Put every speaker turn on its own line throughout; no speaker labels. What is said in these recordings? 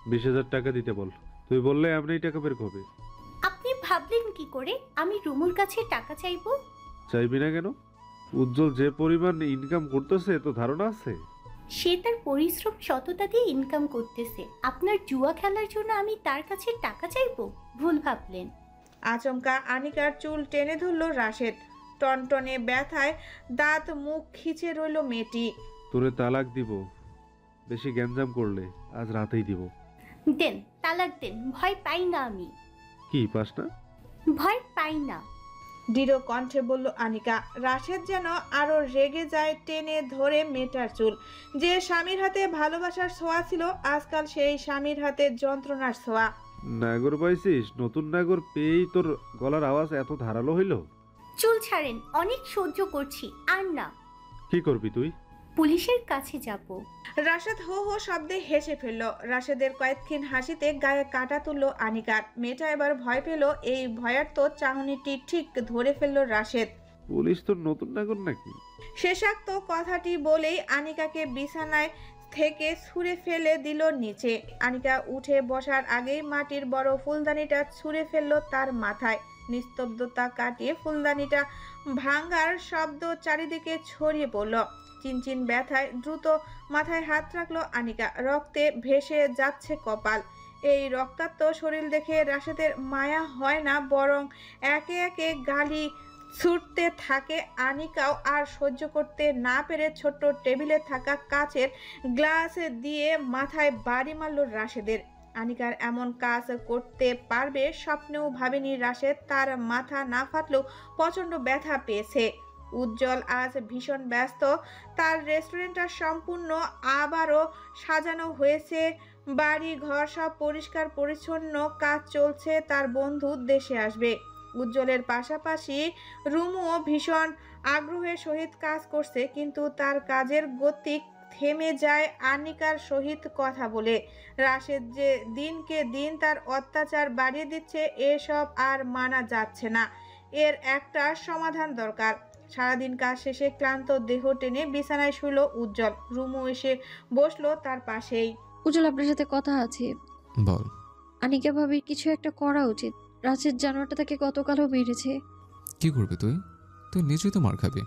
20,000 টাকা দিতে বল। তুই বললে এমনিই টাকা বের হবে।
আপনি ভাবলেন কি করে আমি রুমুর কাছে টাকা চাইবো?
চাইবি না কেন? উজ্জ্বল যে পরিমাণ ইনকাম করতেছে তো ধারণা আছে?
সে তার পরিশ্রম সততা দিয়ে ইনকাম করতেছে, আপনার জুয়া খেলার জন্য আমি তার কাছে টাকা চাইবো? ভুল ভাবলেন।
আচমকা আনিকার চুল টেনে ধরল রাশেদ। টনটনে ব্যথায় দাঁত মুখ খিচে রইল মেয়েটি।
তোরে তালাক দিব, বেশি গ্যাঞ্জাম করলে আজ রাতেই দিব।
দেন, তালাক দেন, ভয় পাই না আমি।
কি পাস না?
ভয় পাই না।
দৃঢ় কণ্ঠে বলল আনিকা। রাশেদ যেন আরো রেগে যায়, টেনে ধরে মেয়েটার চুল। যে স্বামীর হাতে ভালোবাসার ছোঁয়া ছিল, আজকাল সেই স্বামীর হাতে যন্ত্রণার ছোঁয়া।
নাগর পাইছিস? নতুন নাগর পেয়েই তোর গলার আওয়াজ এত ধারালো হইল?
চুল ছাড়েন, অনেক সহ্য করছি, আর না।
কি করবি তুই?
পুলিশের কাছে যাব।
রাশেদ হো হো শব্দে হেসে ফেলল। রাশেদের কয়েকক্ষণ হাসিতে গায়ে কাটা তুলল আনিকার। মেয়েটা এবার ভয় পেল। এই ভয়ার্ত চাহনিটি ঠিক ধরে ফেলল রাশেদ।
পুলিশ তোর নতুন নাগর নাকি?
শেষাক্ত কথাটি বলেই আনিকাকে বিছানায় থেকে ছুঁড়ে ফেলে দিল নিচে। আনিকা উঠে বসার আগেই মাটির বড় ফুলদানিটা ছুঁড়ে ফেলল তার মাথায়। নিস্তব্ধতা কাটিয়ে ফুলদানিটা ভাঙার শব্দ চারিদিকে ছড়িয়ে পড়ল। চিনচিন ব্যথায় দ্রুত মাথায় হাত রাখলো আনিকা। রক্তে ভেসে যাচ্ছে কপাল। এই রক্তাক্ত শরীর দেখে রাশেদের মায়া হয় না, বরং একে একে গালি ছুটতে থাকে। আনিকাও আর সহ্য করতে না পেরে ছোট্ট টেবিলে থাকা কাচের গ্লাস দিয়ে মাথায় বাড়ি মারল রাশেদের। আনিকার এমন কাজ করতে পারবে স্বপ্নেও ভাবেনি রাশেদ। তার মাথা না ফাটলেও প্রচণ্ড ব্যথা পেয়েছে। উজ্জ্বল আজ ভীষণ ব্যস্ত। তার রেস্টুরেন্টটা সম্পূর্ণ আবারও সাজানো হয়েছে, বাড়ি ঘর সব পরিষ্কার পরিচ্ছন্ন, কাজ চলছে। তার বন্ধু দেশে আসবে। উজ্জ্বলের পাশাপাশি রুমুও ভীষণ আগ্রহের সহিত কাজ করছে, কিন্তু তার কাজের গতি থেমে যায় আনিকার সহিত কথা বলে। রাশেদ যে দিনকে দিন তার অত্যাচার বাড়িয়ে দিচ্ছে, এসব আর মানা যাচ্ছে না। এর একটা সমাধান দরকার। সারাদিন কাজ শেষে ক্লান্ত দেহ টেনে বিছানায় শুল উজ্জ্বল। রুমু এসে বসলো তার পাশেই।
উজ্জ্বল, আপনার সাথে কথা আছে।
বল।
আনিকা ভাবির কিছু একটা করা উচিত। রাজের জানোয়ারটা তাকে গতকালও মেরেছে।
কি করবি তুই? তুই নিজেই তো মার খাবি।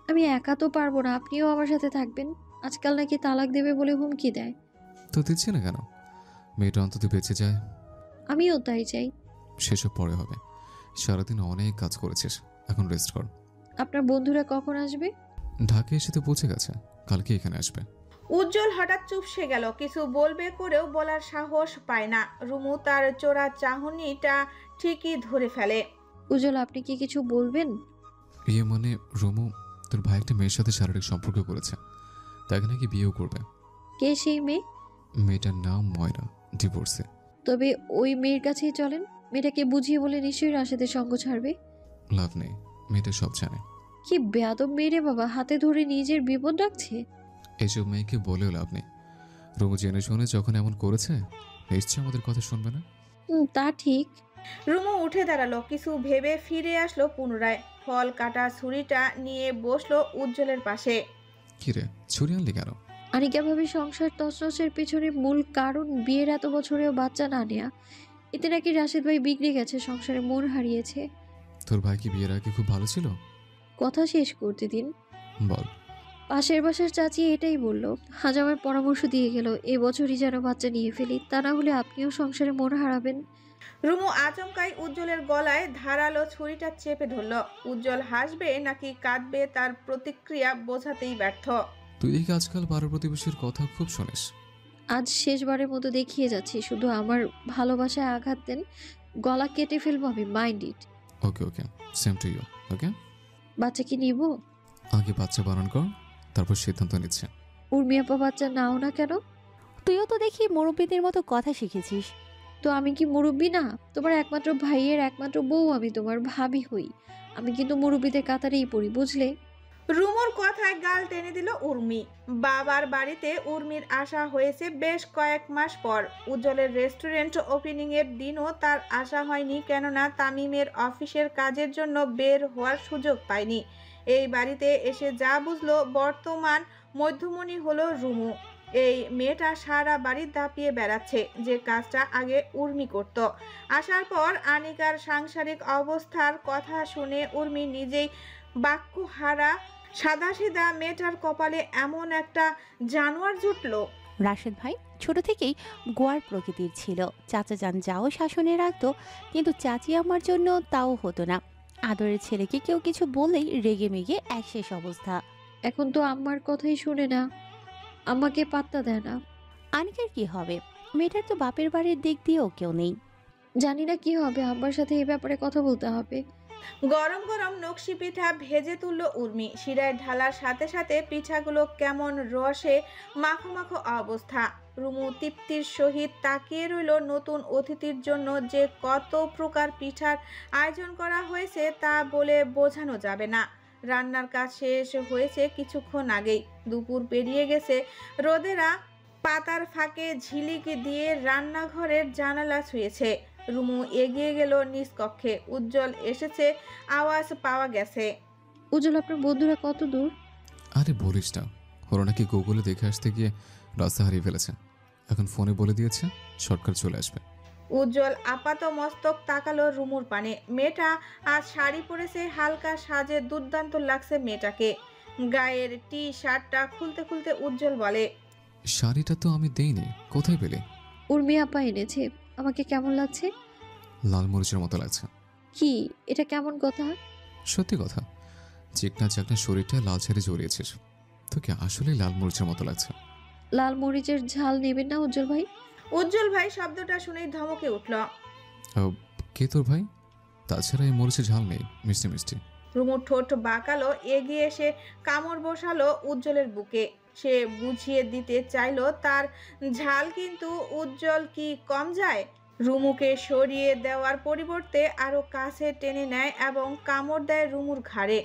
আমি একা তো পারবো না, আপনিও আমার সাথে থাকবেন। আজকাল নাকি তালাক দেবে বলে হুমকি দেয়।
তো দিচ্ছে না কেন? মেয়েটা অন্তত বেঁচে যায়।
আমিও তাই চাই।
সেসব পরে হবে। সারাদিন অনেক কাজ করেছিস, এখন রেস্ট কর।
আপনার বন্ধুরা কখন আসবে?
ঢাকা এসে তো পৌঁছে গেছে, কালকে এখানে আসবে।
উজ্জ্বল হঠাৎ চুপসে গেল। কিছু বলবে করেও বলার সাহস পায় না। রুমু তার চোরা চাহনিটা ঠিকই ধরে ফেলে।
উজ্জ্বল, আপনি কি কিছু বলবেন?
ইয়ে মানে রুমু, তোর ভাই একটা মেয়ের সাথে শারীরিক সম্পর্ক করেছে, তাকে নাকি বিয়েও করবে।
কে সেই মেয়ে?
মেয়েটার নাম ময়রা, ডিভোর্সে।
তবে ওই মেয়ের কাছেই চলেন। মেয়েটাকে বুঝিয়ে বলে নিশ্চয়ই রাশেদের সঙ্গ ছাড়বে।
লাভ নেই, মেয়েটা সব জানে।
কি বেয়াদব মেয়ে রে বাবা, হাতে ধরে নিজের বিপদ রাখছে।
এসব মেয়েকে বলেও লাভ নেই। রুমু জেনে শুনে যখন এমন করেছে, নিশ্চয়ই আমাদের কথা শুনবে না।
তা ঠিক।
রুমু উঠে দাঁড়ালো, কিছু ভেবে ফিরে আসলো পুনরায়। ফল কাটা ছুরিটা নিয়ে বসলো উজ্জ্বলের পাশে।
কিরে, ছুরি আনলি কেন?
আনিকা ভাবে সংসার তছনছের পিছনে মূল কারণ বিয়ের এত বছরেও বাচ্চা না নেয়া। এতে নাকি রাশেদ ভাই বিগড়ে গেছে, সংসারে মন হারিয়েছে।
তোর ভাই কি বিয়ের আগে খুব ভালো ছিল?
কথা শেষ করতে দিন।
বল।
পাশের বাসার চাচি এটাই বলল, আজ আমার পরামর্শ দিয়ে গেল এবছরই যেন বাচ্চা নিয়ে ফেলি, তা না হলে আপনিও সংসারে মন হারাবেন।
রুমু আচমকাই উজ্জ্বলের গলায় ধারালো ছুরিটা চেপে ধরল। উজ্জ্বল হাসবে নাকি কাঁদবে তার প্রতিক্রিয়া বোঝাতেই ব্যর্থ।
তুই দেখি আজকাল পাড়া প্রতিবেশীর কথা খুব শুনিস।
আজ শেষবারের মতো দেখিয়ে যাচ্ছি, শুধু আমার ভালোবাসায় আঘাত দেন, গলা কেটে ফেলবো আমি, mind it.
Okay okay, same to you. Okay,
বাচ্চা কি নিব?
আগে বাচ্চা বারণ কর, তারপর সিদ্ধান্ত নিচ্ছে।
উর্মি আপা বাচ্চা নাও না কেন?
তুইও তো দেখি মুরব্বীদের মতো কথা শিখেছিস।
তো আমি কি মুরব্বী না? তোমার একমাত্র ভাইয়ের একমাত্র বউ, আমি তোমার ভাবি হই। আমি কিন্তু মুরব্বীদের কাতারেই পড়ি, বুঝলে?
রুমুর কথায় গাল টেনে দিল উর্মি। বাবার বাড়িতে উর্মির আসা হয়েছে বেশ কয়েক মাস পর। উজ্জ্বলের রেস্টুরেন্ট ওপেনিং এর দিনও তার আসা হয়নি, কেননা তামিমের অফিসের কাজের জন্য বের হওয়ার সুযোগ পায়নি। এই বাড়িতে এসে যা বুঝলো, বর্তমান মধ্যমণি হলো রুমু। এই মেয়েটা সারা বাড়ি দাপিয়ে বেড়াচ্ছে, যে কাজটা আগে উর্মি করত। আসার পর আনিকার সাংসারিক অবস্থার কথা শুনে উর্মি নিজেই বাক্যহারা। সাদাসিধা মেয়েটার কপালে এমন একটা জানোয়ার জুটল।
রাশেদ ভাই ছোট থেকেই গোয়ার প্রকৃতির ছিল। চাচা যান যাও শাসনে রাখতো, কিন্তু চাচি আমার জন্য তাও হতো না। আদরের ছেলেকে কেউ কিছু বললেই রেগে মেগে এক শেষ অবস্থা।
এখন তো আম্মার কথাই শুনে না, আমাকে পাত্তা দেয় না।
আনিকার কি হবে? মেয়েটার তো বাপের বাড়ির দিক দিয়েও কেউ নেই।
জানি না কি হবে, আব্বার সাথে এই ব্যাপারে কথা বলতে হবে।
গরম গরম নকশি পিঠা ভেজে তুলল উর্মি। শিরায় ঢালার সাথে সাথে পিঠাগুলো কেমন রসে মাখো মাখো অবস্থা। রুমু তৃপ্তির সহিত তাকিয়ে রইল নতুন অতিথির জন্য যে কত প্রকার পিঠার আয়োজন করা হয়েছে তা বলে বোঝানো যাবে না। রান্নার কাজ শেষ হয়েছে কিছুক্ষণ আগেই। দুপুর পেরিয়ে গেছে। রোদেরা পাতার ফাঁকে ঝিলিক দিয়ে রান্নাঘরের জানালা ছুঁয়েছে। রুমু এগিয়ে গেল নিজ কক্ষে। উজ্জ্বল এসেছে, আওয়াজ পাওয়া গেছে।
উজ্জ্বল, আপনার বন্ধুরা কত দূর?
আরে বলিস না, ওরা নাকি গুগলে দেখে আসতে গিয়ে রাস্তা হারিয়ে ফেলেছে। এখন ফোনে বলে দিয়েছে শর্টকাট চলে আসবে।
উজ্জ্বল আপাত মস্তক তাকালো রুমুর পানে। মেয়েটা আজ শাড়ি পরেছে, হালকা সাজে দুর্দান্ত লাগছে মেয়েটাকে। গায়ের টি শার্টটা খুলতে খুলতে উজ্জ্বল বলে,
শাড়িটা তো আমি দেইনি, কোথায় পেলে?
উর্মি আপা এনেছে। আমাকে কেমন লাগছে?
লাল মরিচের মতো লাগছে।
কি, এটা কেমন কথা?
সত্যি কথা, চিকনা চাকনা শরীরটা লাল ছাড়ে জড়িয়েছিস, তোকে আসলেই লাল মরিচের মতো লাগছে।
লাল মরিচের ঝাল নেবেন না উজ্জ্বল ভাই?
উজ্জ্বল ভাই শব্দটা শুনেই ধমকে উঠল।
কে তোর ভাই? তাছাড়া এই মরিচের ঝাল নেই, মিষ্টি মিষ্টি।
রুমুর ঠোঁট বাঁকালো, এগিয়ে এসে কামড় বসালো উজ্জ্বলের বুকে। সে বুঝিয়ে দিতে চাইলো তার ঝাল, কিন্তু উজ্জ্বল কি কম যায়? রুমুকে সরিয়ে দেওয়ার পরিবর্তে আরো কাছে টেনে নেয় এবং কামড় দেয় রুমুর ঘাড়ে।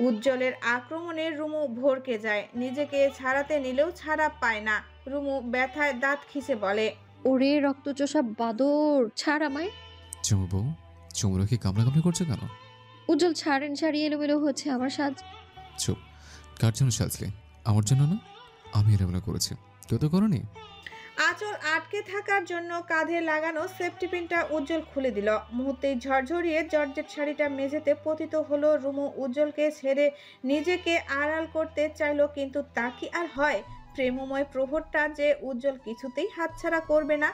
উজ্জ্বলের আক্রমণে রুমু ভড়কে যায়। নিজেকে ছাড়াতে নিলেও ছাড়া পায় না। রুমু ব্যথায় দাঁত খিঁচে বলে,
ওরে রক্তচোষা বাদর, ছাড় আমায়।
চুমু বউ, চুমুরা কি কামড়াকামড়ি করছে কেন?
উজ্জ্বল ছাড়েন, শাড়ি এলোমেলো হচ্ছে আমার সাজ।
চুপ, কার জন্য সাজলে? আমার জন্য না, আমি এলোমেলো করেছি, কেউ তো করনি।
আঁচল আটকে থাকার জন্য কাঁধে লাগানো সেফটি পিনটা উজ্জ্বল খুলে দিল। মুহূর্তেই ঝরঝরিয়ে জর্জেট শাড়িটা মেঝেতে পতিত হলো। রুমু উজ্জ্বলকে ছেড়ে নিজেকে আড়াল করতে চাইলো, কিন্তু তা কি আর হয়? প্রেমময় প্রহরটা যে উজ্জ্বল কিছুতেই হাতছাড়া করবে না।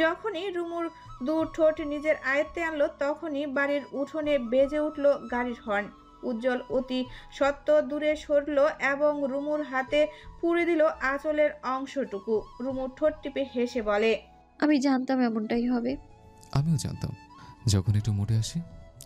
যখনই রুমুর দু ঠোঁট নিজের আয়ত্তে আনলো, তখনই বাড়ির উঠোনে বেজে উঠল গাড়ির হর্ন। উজ্জ্বল অতি সত্ত্ব দূরে সরল এবং রুমুর হাতে পুড়ে দিল আঁচলের অংশটুকু। রুমুর ঠোঁট টিপে হেসে বলে,
আমি জানতাম এমনটাই হবে।
আমিও জানতাম, যখন একটু মোটে আসি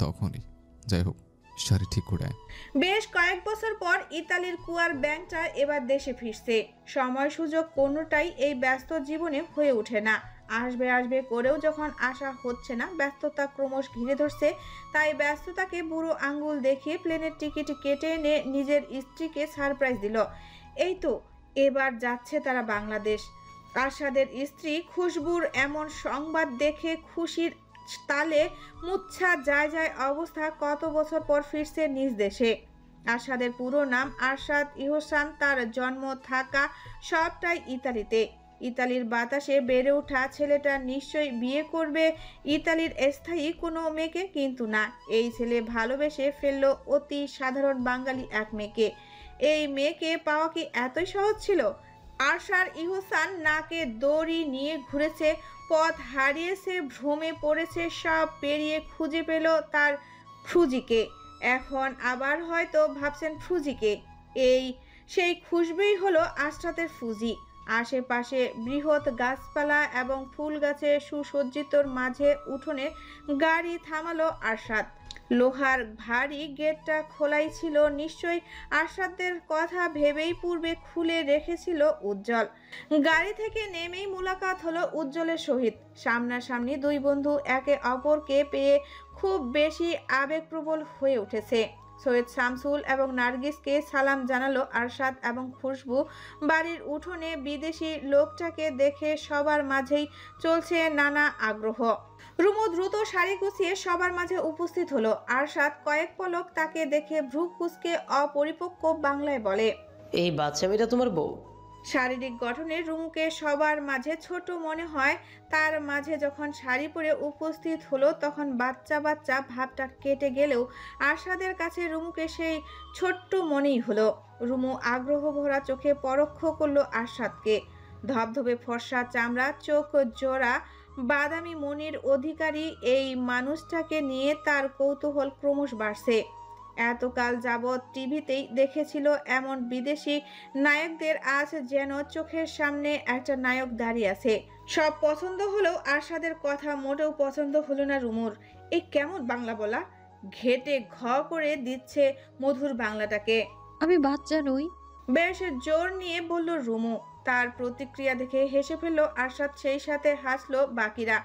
তখনই। যাই হোক, শাড়ি ঠিক করে আয়।
বেশ কয়েক বছর পর ইতালির কুয়ার ব্যাংকটা এবার দেশে ফিরছে। সময় সুযোগ কোনোটাই এই ব্যস্ত জীবনে হয়ে ওঠে না। আসবে আসবে করেও যখন আশা হচ্ছে না, ব্যস্ততা ক্রমশ ঘিরে ধরছে। তাই ব্যস্ততাকে বুড়ো আঙ্গুল দেখিয়ে প্লেনের টিকিট কেটে এনে নিজের স্ত্রীকে সারপ্রাইজ দিল। এই তো এবার যাচ্ছে তারা বাংলাদেশ। আরশাদের স্ত্রী খুশবুর এমন সংবাদ দেখে খুশির তালে মুচ্ছা যায় যায় অবস্থা। কত বছর পর ফিরছে নিজ দেশে। আরশাদের পুরো নাম আরশাদ ইহসান। তার জন্ম থাকা সবটাই ইতালিতে। ইতালির বাতাসে বেড়ে ওঠা ছেলেটা নিশ্চয়ই বিয়ে করবে ইতালির স্থায়ী কোনো মেয়েকে, কিন্তু না, এই ছেলে ভালোবেসে ফেললো অতি সাধারণ বাঙালি এক মেয়েকে। এই মেয়েকে পাওয়া কি এতই সহজ ছিল? আরশার ইহসান নাকে দড়ি নিয়ে ঘুরেছে, পথ হারিয়েছে, ভ্রমে পড়েছে, সব পেরিয়ে খুঁজে পেল তার ফ্রুজিকে। এখন আবার হয়তো ভাবছেন ফ্রুজিকে। সেই খুশবুই হলো আশরাতের ফুজি। আশেপাশে বৃহৎ গাছপালা এবং ফুল গাছে সুসজ্জিতর মাঝে উঠোনে গাড়ি থামালো আরশাদ। লোহার ভারী গেটটা খোলাই ছিল। নিশ্চয়ই আরশাদের কথা ভেবেই পূর্বে খুলে রেখেছিল উজ্জ্বল। গাড়ি থেকে নেমেই মুলাকাত হলো উজ্জ্বলের সহিত। সামনাসামনি দুই বন্ধু একে অপরকে পেয়ে খুব বেশি আবেগপ্রবল হয়ে উঠেছে। সৈয়দ শামসুল এবং নার্গিসকে সালাম জানালো আরশাদ এবং খুশবু। বাড়ির উঠোনে বিদেশি লোকটাকে দেখে সবার মাঝেই চলছে নানা আগ্রহ। রুমু দ্রুত শাড়ি গুছিয়ে সবার মাঝে উপস্থিত হলো। আরশাদ কয়েক পলক তাকে দেখে ভ্রু কুঁচকে অপরিপক্ক বাংলায় বলে,
এই বাচ্চা মেয়েটা তোমার বউ?
শারীরিক গঠনে রুমুকে সবার মাঝে ছোট মনে হয়, তার মাঝে যখন শাড়ি পরে উপস্থিত হলো তখন বাচ্চা বাচ্চা ভাবটা কেটে গেলেও আরশাদের কাছে রুমুকে সেই ছোট্ট মনেই হলো। রুমু আগ্রহ ভরা চোখে পরখ করলো আরশাদকে। ধবধবে ফর্সা চামড়া, চোখ জোড়া, বাদামি মনির অধিকারী এই মানুষটাকে নিয়ে তার কৌতূহল ক্রমশ বাড়ছে। এতকাল যাবৎ টিভিতেই দেখেছিল এমন বিদেশি নায়কদের, আজ যেন চোখের সামনে একটা নায়ক দাঁড়িয়ে আছে। সব পছন্দ হলেও আরশাদের কথা মোটেও পছন্দ হলো না রুমুর। এই কেমন বাংলা বলা, ঘেটে ঘ করে দিচ্ছে মধুর বাংলাটাকে।
আমি বাচ্চা নই।
বেশ জোর নিয়ে বলল রুমু। তার প্রতিক্রিয়া দেখে হেসে ফেলল আরশাদ, সেই সাথে হাসলো বাকিরা।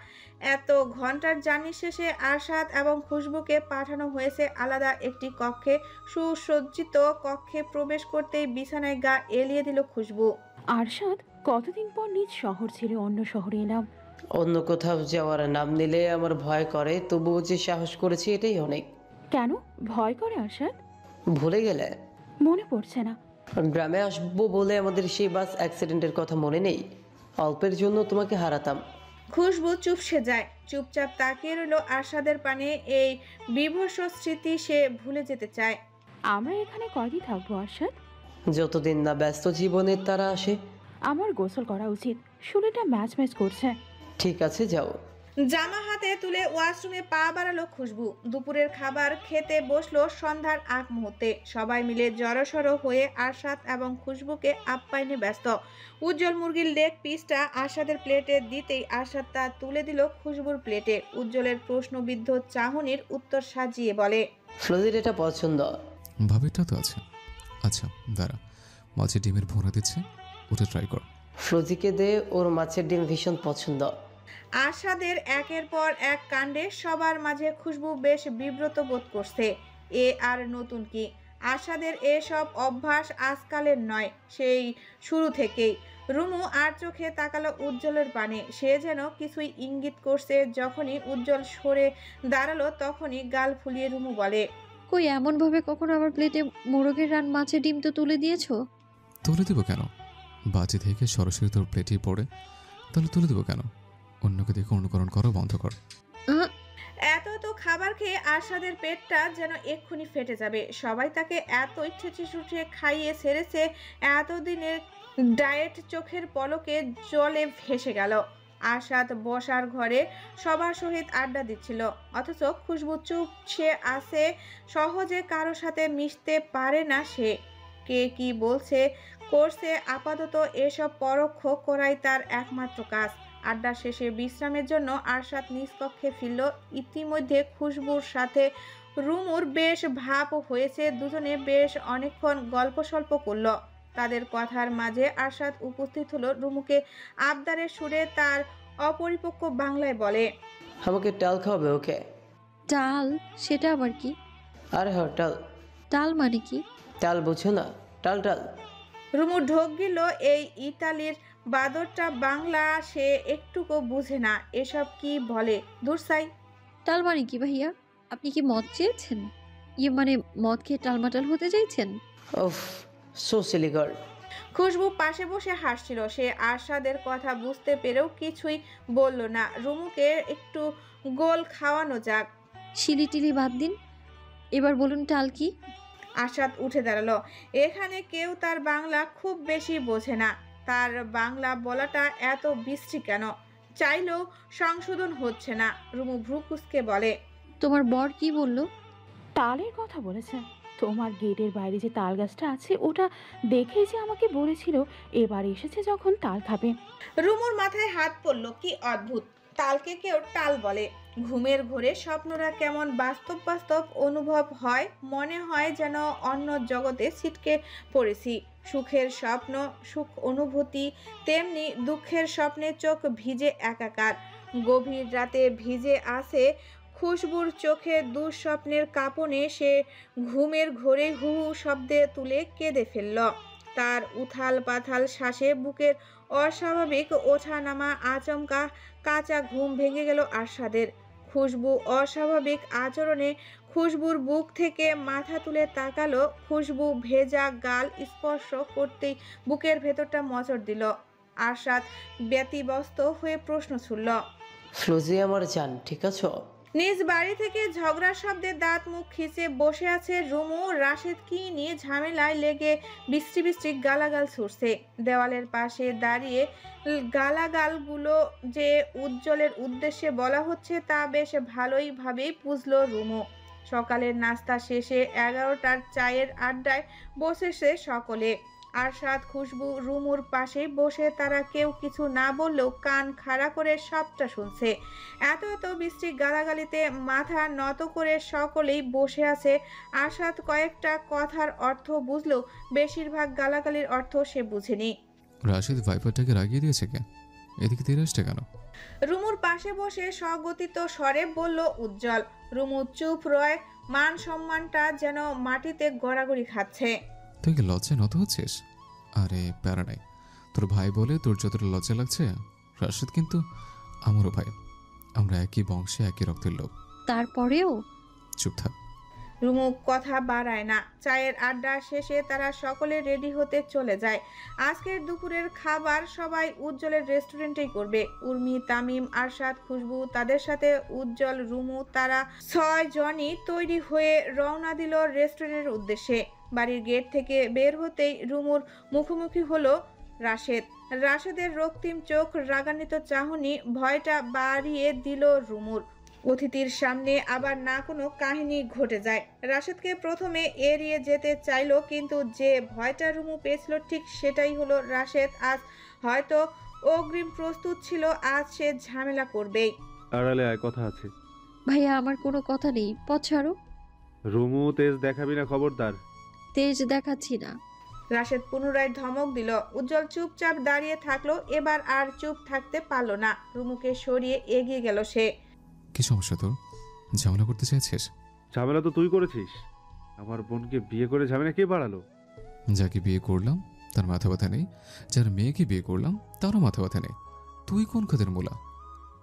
এত ঘন্টার জার্নি শেষে আরশাদ এবং খুশবুকে পাঠানো হয়েছে আলাদা একটি কক্ষে। সুসজ্জিত কক্ষে প্রবেশ করতেই বিছানায় গা এলিয়ে দিল খুশবু।
আরশাদ, কতদিন পর নিজ শহর ছেড়ে অন্য শহরে এলাম।
অন্য কোথাও যাওয়ার নাম নিলে আমার ভয় করে, তবুও যে সাহস করেছি এটাই অনেক।
কেন ভয় করে আরশাদ?
ভুলে গেলে?
মনে পড়ছে না।
গ্রামে আসবো বলে আমাদের সেই বাস অ্যাক্সিডেন্টের কথা মনে নেই? অল্পের জন্য তোমাকে হারাতাম।
খুশবু চুপসে যায়, চুপচাপ তাকিয়ে রইল আরশাদের পানে। এই বিভৎস স্মৃতি সে ভুলে যেতে চায়।
আমরা এখানে কয়দিন থাকবো আরশাদ?
যতদিন না ব্যস্ত জীবনের তারা আসে।
আমার গোসল করা উচিত, শরীরটা ম্যাচ ম্যাচ করছে।
ঠিক আছে, যাও।
জামা হাতে তুলে ওয়াশরুমে পা বাড়ালো খুশবু। দুপুরের খাবার খেতে বসলো সন্ধ্যার আগ মুহূর্তে। সবাই মিলে জড়সড় হয়ে আরশাদ এবং খুশবুকে আপ্যায়নে ব্যস্ত। উজ্জ্বল মুরগির লেগ পিসটা আরশাদের প্লেটে দিতেই আরশাদ তা তুলে দিল খুশবুর প্লেটে। উজ্জ্বলের প্রশ্নবিদ্ধ চাহনির উত্তর সাজিয়ে বলে,
ফ্লোজির এটা পছন্দ।
ভাবিটা তো আছে। আচ্ছা দাঁড়া, মাছে ডিমের ভোনা দিচ্ছে, ওটা ট্রাই কর।
ফ্লোজিকে দে, ওর মাছের ডিম ভীষণ পছন্দ।
আরশাদের একের পর এক কাণ্ডে সবার মাঝে খুশবু বেশ বিব্রত বোধ করছে। এ আর নতুন কি? আরশাদের এসব অভ্যাস আজকালের নয়, সেই শুরু থেকেই। রুমু আর চোখে তাকালো উজ্জ্বলের পানে। সে যেন কিছুই ইঙ্গিত করছে। যখনই উজ্জ্বল সরে দাঁড়ালো তখনই গাল ফুলিয়ে রুমু বলে,
কই এমনভাবে কখনো আমার প্লেটে মোরগের রান মাছের ডিম তো তুলে দিয়েছো?
তুলে দেবো কেন? বাজি থেকে সরাসরি তোর প্লেটেই পড়ে, তাহলে তুলে দেবো কেন? অন্যকে দেখে অনুকরণ করা বন্ধ কর।
এত তো খাবার খেয়ে আরশাদের পেটটা যেন এক্ষুনি ফেটে যাবে। সবাই তাকে এত ইচ্ছে খাইয়ে ছেড়েছে, এতদিনের ডায়েট চোখের পলকে জলে ভেসে গেল। আরশাদ বসার ঘরে সবার সহিত আড্ডা দিচ্ছিল, অথচ খুশবু চুপ সে আছে। সহজে কারো সাথে মিশতে পারে না সে। কে কি বলছে করছে, আপাতত এসব পরোক্ষ করাই তার একমাত্র কাজ। আড্ডা শেষে বিশ্রামের জন্য আরশাদ নিজ কক্ষে ফিরল। ইতিমধ্যে খুশবুর সাথে রুমুর বেশ ভাব হয়েছে। দুজনে বেশ অনেকক্ষণ গল্প সল্প করল। তাদের কথার মাঝে আরশাদ উপস্থিত হলো। রুমুকে আবদারের সুরে তার অপরিপক্ক বাংলায় বলে,
আমাকে ডাল খাওয়াবে? ওকে।
ডাল? সেটা আবার কি?
আরে হ্যাঁ, ডাল।
ডাল মানে কি?
ডাল বুঝো না? ডাল ডাল।
রুমু ঢোক গেল এই ইতালির বাদরটা বাংলা সে একটুকু বুঝে না। এসব কি বলে দুরসাই?
ডাল মানে কি ভাইয়া? আপনি কি মদ চেয়েছেন? ইয়ে মানে মদ খেয়ে টালমাটাল হতে চাইছেন?
ওফ, সো সিলি গার্ল।
খুশবু পাশে বসে হাসছিল। সে আরশাদের কথা বুঝতে পেরেও কিছুই বলল না। রুমুকে একটু গোল খাওয়ানো যাক।
শিলিটিলি বাদ দিন, এবার বলুন ডাল কি?
আরশাদ উঠে দাঁড়ালো। এখানে কেউ তার বাংলা খুব বেশি বোঝে না। তার বাংলা বলাটা এত বিশ্রী কেন? চাইলেও সংশোধন হচ্ছে না। রুমু ভ্রু কুঁচকে বলে,
তোমার বর কি বললো?
তালের কথা বলেছে। তোমার গেটের বাইরে যে তাল গাছটা আছে ওটা দেখেই যে আমাকে বলেছিল এবার এসেছে যখন তাল খাবে।
রুমুর মাথায় হাত পড়ল। কি অদ্ভুত, তালকে কেউ টাল বলে। ঘুমের ঘোরে স্বপ্নরা কেমন বাস্তব বাস্তব অনুভব হয়। মনে হয় যেন অন্য জগতে ছিটকে পড়েছি। সুখের স্বপ্ন, সুখ অনুভূতি, তেমনি দুঃখের স্বপ্নে চোখ ভিজে একাকার। গভীর রাতে ভিজে আসে খুশবুর চোখে দুঃস্বপ্নের কাঁপনে। সে ঘুমের ঘোরে হু হু শব্দে তুলে কেঁদে ফেলল। তার উথাল পাথাল শ্বাসে বুকের অস্বাভাবিক ওঠানামা। আচমকা কাঁচা ঘুম ভেঙে গেল আরশাদের। খুশবু অস্বাভাবিক আচরণে খুশবুর বুক থেকে মাথা তুলে তাকালো। খুশবু ভেজা গাল স্পর্শ করতেই বুকের ভেতরটা মোচড় দিল। আরশাদ ব্যতিব্যস্ত হয়ে প্রশ্ন ছুড়ল,
ফ্লোজি আমার জান, ঠিক আছো?
নিজ বাড়ি থেকে ঝগড়ার শব্দে দাঁত মুখ খিচে বসে আছে রুমু। রাশেদ কি নিয়ে ঝামেলায় লেগে বৃষ্টি বৃষ্টি গালাগাল ছুটছে। দেওয়ালের পাশে দাঁড়িয়ে গালাগালগুলো যে উজ্জ্বলের উদ্দেশ্যে বলা হচ্ছে তা বেশ ভালোইভাবেই বুঝল রুমু। সকালের নাস্তা শেষে 11টার চায়ের আড্ডায় বসেছে সকলে। আরশাদ, খুশবু রুমুর পাশে বসে তারা কেউ কিছু না বললেও কান খাড়া করে সবটা শুনছে। এত বৃষ্টি গালাগালিতে মাথা নত করে সকলেই বসে আছে। আরশাদ কয়েকটা কথার অর্থ বুঝলেও বেশিরভাগ গালাগালির অর্থ সে বুঝেনি।
রাশিদ ভাইপারটাকে রাগিয়ে দিয়েছে কে? এদিকে তেরে আসছে কেন?
রুমুর পাশে বসে স্বগতিত স্বরে বলল উজ্জ্বল। রুমু চুপ রয়, মান সম্মানটা যেন মাটিতে গড়াগড়ি খাচ্ছে।
তুই কি লজ্জায় নত হচ্ছিস? আরে প্যারা নাই, তোর ভাই বলে তোর যতটা লজ্জা লাগছে, রাশিদ কিন্তু আমারও ভাই। আমরা একই বংশে একই রক্তের লোক।
তারপরেও
চুপ থাক।
রুমু কথা বাড়ায় না। চায়ের আড্ডা শেষে তারা সকলে রেডি হতে চলে যায়। আজকের দুপুরের খাবার সবাই উজ্জ্বলের রেস্টুরেন্টেই করবে। উর্মি, তামিম, আরশাদ, খুশবু, তাদের সাথে উজ্জ্বল, রুমু, তারা 6 জনই তৈরি হয়ে রওনা দিল রেস্টুরেন্টের উদ্দেশ্যে। বাড়ির গেট থেকে বের হতেই রুমুর মুখোমুখি হলো রাশেদ। রাশেদের রক্তিম চোখ, রাগান্বিত চাহনি ভয়টা বাড়িয়ে দিল রুমুর। অতিথির সামনে আবার না কোনো কাহিনী ঘটে যায়। রাশেদকে প্রথমে এড়িয়ে যেতে চাইলো, কিন্তু যে ভয়টা রুমু পেয়েছিল ঠিক সেটাই হলো। রাশেদ আজ হয়তো অগ্রিম প্রস্তুত ছিল, আজ সে ঝামেলা করবেই।
আড়ালে আয়, কথা আছে।
ভাইয়া আমার কোনো কথা নেই, পথ ছাড়ো।
রুমু, তেজ দেখাবি না, খবরদার।
তেজ দেখাচ্ছি না।
রাশেদ পুনরায় ধমক দিল। উজ্জ্বল চুপচাপ দাঁড়িয়ে থাকলো। এবার আর চুপ থাকতে পারলো না। রুমুকে সরিয়ে এগিয়ে গেল সে।
কি সমস্যা তোর? ঝামেলা করতে চাইছিস?
ঝামেলা তো তুই করেছিস। আমার বোনকে বিয়ে করে ঝামেলা কে বাড়ালো?
যাকে বিয়ে করলাম তার মাথা ব্যথা নেই, যার মেয়েকে বিয়ে করলাম তারও মাথা ব্যথা নেই। তুই কোন খাদের মূলা?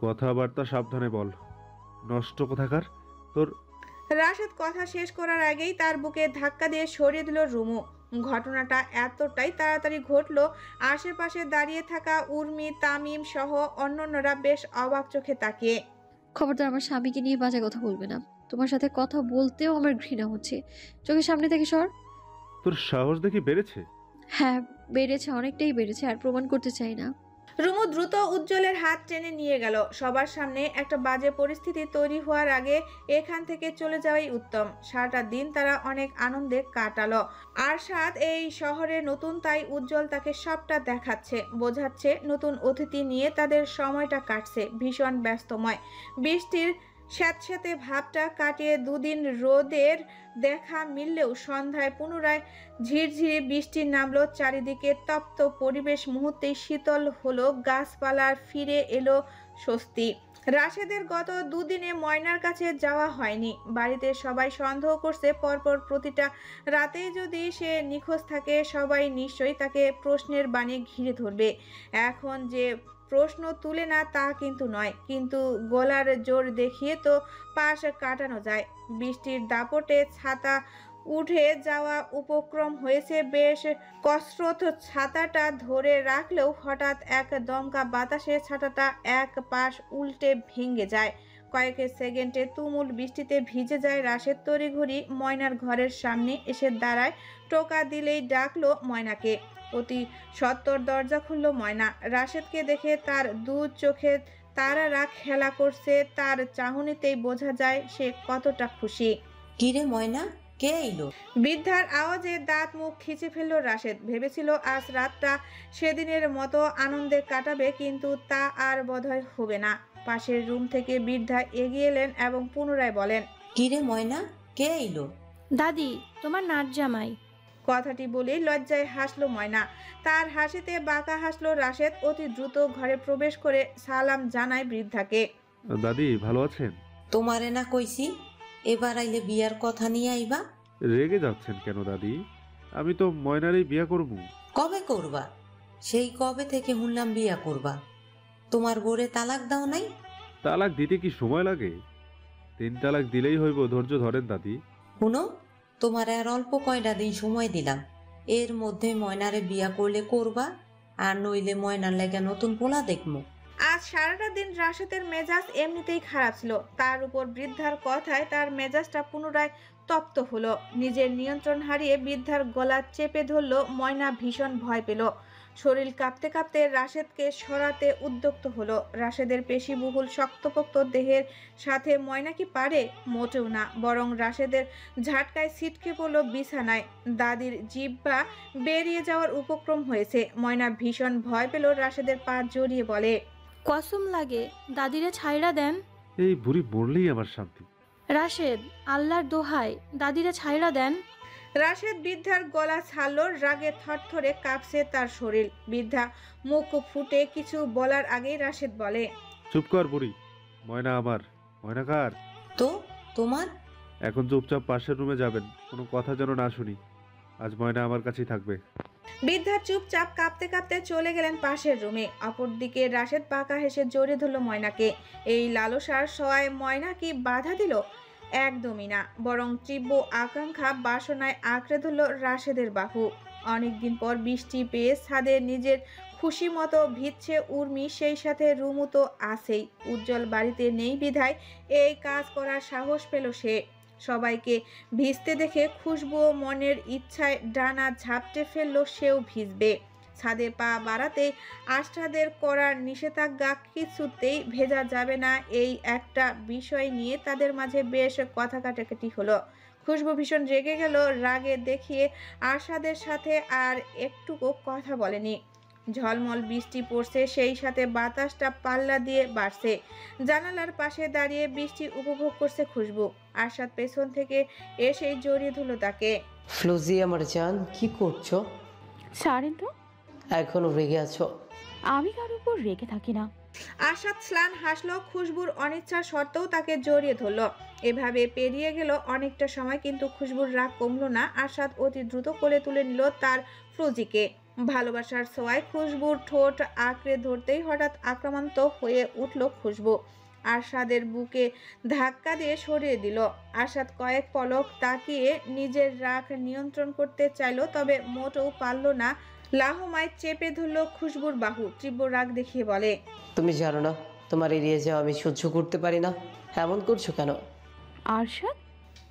কথাবার্তা সাবধানে বল, নষ্ট কোথাকার তোর।
রাশেদ কথা শেষ করার আগেই তার বুকে ধাক্কা দিয়ে সরিয়ে দিল রুমু। ঘটনাটা এতটাই তাড়াতাড়ি ঘটলো, আশেপাশে দাঁড়িয়ে থাকা উর্মি, তামিম সহ অন্যান্যরা বেশ অবাক চোখে তাকিয়ে।
খবরদার আমার স্বামীকে নিয়ে বাজে কথা বলবে না। তোমার সাথে কথা বলতেও আমার ঘৃণা হচ্ছে। চোখের সামনে থেকে সর।
তোর সাহস দেখি বেড়েছে।
হ্যাঁ বেড়েছে, অনেকটাই বেড়েছে, আর প্রমাণ করতে চাই না।
রুমু দ্রুত উজ্জ্বলের হাত টেনে নিয়ে গেল। সবার সামনে একটা বাজে পরিস্থিতি তৈরি হওয়ার আগে এখান থেকে চলে যাওয়াই উত্তম। সারাটা দিন তারা অনেক আনন্দে কাটালো। আরশাদ এই শহরে নতুন, তাই উজ্জ্বল তাকে সবটা দেখাচ্ছে, বোঝাচ্ছে। নতুন অতিথি নিয়ে তাদের সময়টা কাটছে ভীষণ ব্যস্তময়। বৃষ্টির স্যাঁতস্যাঁতে ভাবটা কাটিয়ে দুদিন রোদের দেখা মিললেও সন্ধ্যায় পুনরায় ঝিরঝিরে বৃষ্টি নামলো। চারিদিকে তপ্ত পরিবেশ মুহূর্তেই শীতল হলো। গাছপালার ফিরে এলো স্বস্তি। রাশেদের গত দুদিনে ময়নার কাছে যাওয়া হয়নি। বাড়িতে সবাই সন্দেহ করছে পরপর প্রতিটা রাতেই যদি সে নিখোঁজ থাকে সবাই নিশ্চয়ই তাকে প্রশ্নের বাণে ঘিরে ধরবে। এখন যে প্রশ্ন তুলে না তা কিন্তু নয়, কিন্তু গলার জোর দেখিয়ে তো পাশ কাটানো যায়। বৃষ্টির দাপটে ছাতা উঠে যাওয়া উপক্রম হয়েছে বেশ কসরত। ছাতাটা ধরে রাখলেও হঠাৎ এক দমকা বাতাসে ছাতাটা এক পাশ উল্টে ভেঙে যায়। কয়েক সেকেন্ডে তুমুল বৃষ্টিতে ভিজে যায় রাশেদ। তড়িঘড়ি ময়নার ঘরের সামনে এসে দাঁড়ায়। টোকা দিলেই ডাকলো ময়নাকে। অতি সত্বর দরজা খুলল ময়না। রাশেদকে দেখে তার দু চোখে তারারা খেলা করছে। তার চাহনিতেই বোঝা যায় সে কতটা খুশি।
কিরে ময়না, কে এলো?
বৃদ্ধার আওয়াজে দাঁত মুখ খিচে ফেলল রাশেদ। ভেবেছিল আজ রাতটা সেদিনের মতো আনন্দে কাটাবে, কিন্তু তা আর বোধহয় হবে না। পাশের রুম থেকে বৃদ্ধা এগিয়ে এলেন এবং পুনরায় বলেন,
কিরে ময়না, কে এলো?
দাদি, তোমার নাচ জামাই।
কথাটি বলেই লজ্জায় হাসলো ময়না। তার হাসিতে বাঁকা হাসলো রাশেদ। অতি দ্রুত ঘরে প্রবেশ করে সালাম জানায় বৃদ্ধাকে।
দাদি ভালো আছেন?
তোমারে না কইছি এবার আইলে বিয়ার কথা নিয়ে আইবা।
রেগে যাচ্ছেন কেন দাদি? আমি তো ময়নারই বিয়া করব।
কবে করবা? সেই কবে থেকে শুনলাম বিয়া করবা। তোমার বোরে তালাক দাও নাই?
তালাক দিতে কি সময় লাগে? 3 তালাক দিলেই হইব, ধৈর্য ধরেন দাদি।
শুনো, তোমার আর অল্প কয়টা দিন সময় দিলাম, এর মধ্যে ময়নারে বিয়া করলে করবা, আর নইলে ময়নার লেগে নতুন পোলা দেখবো।
আজ সারাটা দিন রাশেদের মেজাজ এমনিতেই খারাপ ছিল, তার উপর বৃদ্ধার কথায় তার মেজাজটা পুনরায় তপ্ত হলো। নিজের নিয়ন্ত্রণ হারিয়ে বৃদ্ধার গলা চেপে ধরলো ময়না। ভীষণ ভয় পেল, শরীর কাঁপতে কাঁপতে রাশেদকে সরাতে উদ্যত হলো। রাশেদের পেশিবহুল শক্তপোক্ত দেহের সাথে ময়না কি পারে? মোটেও না, বরং রাশেদের ঝাটকায় ছিটকে পড়ল বিছানায়। দাদির জিহ্বা বেরিয়ে যাওয়ার উপক্রম হয়েছে। ময়না ভীষণ ভয় পেল, রাশেদের পা জড়িয়ে বলে,
কসম লাগে দাদিরে ছাইড়া দেন।
এই বুড়ি মরলেই আমার শান্তি।
রাশেদ, আল্লাহর দোহাই দাদিরে ছাইড়া দেন।
রাশেদ বৃদ্ধার গলা ছাড়ল, রাগে থরথরে কাঁপছে তার শরীর। বৃদ্ধা মুখ ফুটে কিছু বলার আগেই রাশেদ বলে,
চুপ কর বুড়ি, ময়না আমার। ময়না কার?
তো তোমার?
এখন চুপচাপ পাশের রুমে যাবেন, কোনো কথা যেন না শুনি। আজ ময়না আমার কাছেই থাকবে।
বৃদ্ধা চুপচাপ কাঁপতে কাঁপতে চলে গেলেন পাশের রুমে। অপরদিকে রাশেদ পাকা হেসে জড়িয়ে ধরল ময়নাকে। এই লালসার সহায় ময়না কি বাধা দিল? একদমই না, বরং তীব্র আকাঙ্ক্ষা বাসনায় আঁকড়ে ধরল রাশেদের বাহু। অনেকদিন পর বৃষ্টি পেয়ে ছাদে নিজের খুশি মতো ভিজছে উর্মি, সেই সাথে রুমু তো আছেই। উজ্জ্বল বাড়িতে নেই বিধায় এই কাজ করার সাহস পেল সে। সবাইকে ভিজতে দেখে খুশবু মনের ইচ্ছায় ডানা ঝাপটে ফেললো, সেও ভিজবে। ছাদে পা বাড়াতেই আষ্ঠাদের করার নিষেধাজ্ঞা, কিছুতেই ভেজা যাবে না, এই একটা বিষয় নিয়ে তাদের মাঝে বেশ কথা কাটাকাটি হলো। খুশবু ভীষণ রেগে গেল, রাগে দেখিয়ে আশাদের সাথে আর একটুকু কথা বলেনি। ঝলমল বৃষ্টি পড়ছে, সেই সাথে বাতাসটা পাল্লা দিয়ে বাড়ছে। জানালার পাশে দাঁড়িয়ে বৃষ্টি উপভোগ করছে খুশবু। আশাদ পেছন থেকে এসেই জড়িয়ে ধরল তাকে।
ফ্লুজি আমার জান, কি করছো?
ছাড়েন তো।
এখনো রেগে আছো?
আমি কার উপর রেগে থাকি না।
আশাদ স্লান হাসলো, খুশবুর অনিচ্ছা সত্ত্বেও তাকে জড়িয়ে ধরল। এভাবে পেরিয়ে গেল অনেকটা সময়, কিন্তু খুশবুর রাগ কমলো না। আশাদ অতি দ্রুত কোলে তুলে নিল তার ফ্লুজিকে। ভালোবাসার ছোঁয়ায় খুশবুর ঠোঁট আঁকড়ে ধরতেই হঠাৎ আক্রান্ত হয়ে উঠল খুশবু। আশাদের বুকে ধাক্কা দিয়ে সরিয়ে দিল। আশাদ কয়েক পলক তাকিয়ে নিজের রাগ নিয়ন্ত্রণ করতে চাইল, তবে মোটেও পারল না। লাহমায় চেপে ধরল খুশবুর বাহু, তীব্র রাগ দেখিয়ে বলে,
তুমি জানো না তোমার এড়িয়ে যাওয়া আমি সহ্য করতে পারি না। এমন করছো কেন?
আরশাদ?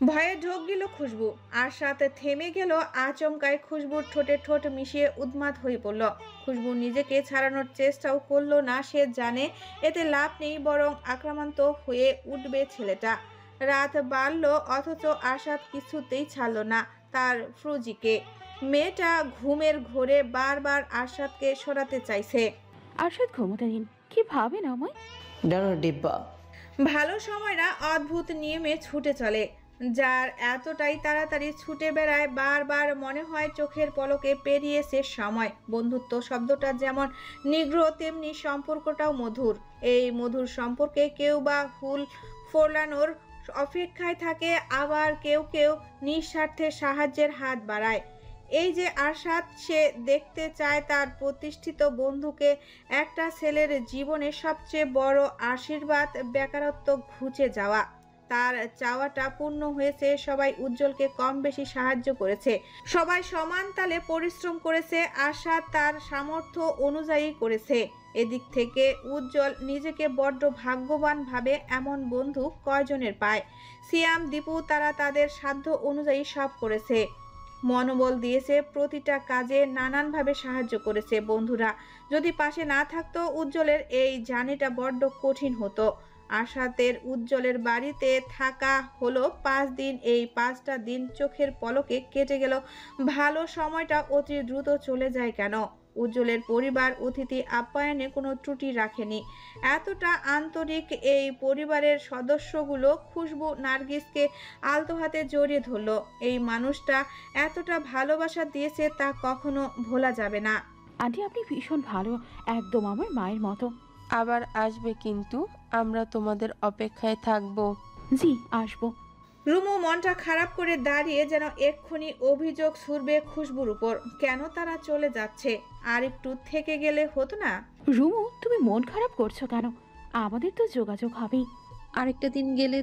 ভয়ে ঢোক গেল খুশবু। আশাদ থেমে গেল। আচমকায় খুশবুর ঠোঁটে ঠোঁট মিশিয়ে উন্মাদ হয়ে পড়ল। খুশবু নিজেকে ছাড়ানোর চেষ্টাও করলো না, সে জানে এতে লাভ নেই, বরং আক্রান্ত হয়ে উঠবে ছেলেটা। রাত বাড়ল, অথচ আশাদ কিছুতেই ছাড়ল না তার ফ্রুজিকে। মেয়েটা ঘুমের ঘোরে বারবার আশাদকে সরাতে চাইছে।
আরশাদ ঘুমোতে দিন, কি ভাবেন আমায়?
ডানার ডিব্বা।
ভালো সময়রা অদ্ভুত নিয়মে ছুটে চলে, যার এতটাই তাড়াতাড়ি ছুটে বেড়ায় বারবার মনে হয় চোখের পলকে পেরিয়েছে সময়। বন্ধুত্ব শব্দটা যেমন নিগ্র, তেমনি সম্পর্কটাও মধুর। এই মধুর সম্পর্কে কেউ বা ফুল ফোলানোর অপেক্ষায় থাকে, আবার কেউ কেউ নিঃস্বার্থে সাহায্যের হাত বাড়ায়। এই যে আশাদ, সে দেখতে চায় তার প্রতিষ্ঠিত বন্ধুকে একটা ছেলের জীবনে সবচেয়ে বড় আশীর্বাদ বেকারত্ব ঘুচে যাওয়া। তার চাওয়াটা পূর্ণ হয়েছে। সবাই উজ্জ্বলকে কম বেশি সাহায্য করেছে, সবাই সমান তালে পরিশ্রম করেছে, আশা তার সামর্থ্য অনুযায়ী করেছে। এদিক থেকে উজ্জ্বল নিজেকে বড্ড ভাগ্যবান ভাবে। এমন বন্ধু কয়জনের পায়? সিয়াম, দীপু, তারা তাদের সাধ্য অনুযায়ী সব করেছে, মনোবল দিয়েছে, প্রতিটা কাজে নানানভাবে সাহায্য করেছে। বন্ধুরা যদি পাশে না থাকতো, উজ্জ্বলের এই জার্নিটা বড্ড কঠিন হতো। আশাতের উজ্জ্বলের বাড়িতে থাকা হলো 5 দিন। এই 5টা দিন চোখের পলকে কেটে গেল। ভালো সময়টা অতি দ্রুত চলে যায় কেন? উজ্জ্বলের পরিবার অতিথি আপ্যায়নে কোনো ত্রুটি রাখেনি। এতটা আন্তরিক এই পরিবারের সদস্যগুলো খুশবু নার্গিসকে আলতো হাতে জড়িয়ে ধরল। এই মানুষটা এতটা ভালোবাসা দিয়েছে, তা কখনো ভোলা যাবে না।
আন্টি, আপনি ভীষণ ভালো, একদম আমার মায়ের মতো।
আবার আসবে কিন্তু, আমরা তোমাদের অপেক্ষায় থাকবো।
জি, আসবো।
রুমু মনটা খারাপ করে দাঁড়িয়ে, যেন এক্ষুনি অভিযোগ ছুড়বে খুশবুর উপর। কেন তারা চলে যাচ্ছে? আর একটু থেকে গেলে হতো না?
রুমু, তুমি মন খারাপ করছো কেন? আমাদের তো যোগাযোগ হবেই।
আরেকটা দিন গেলে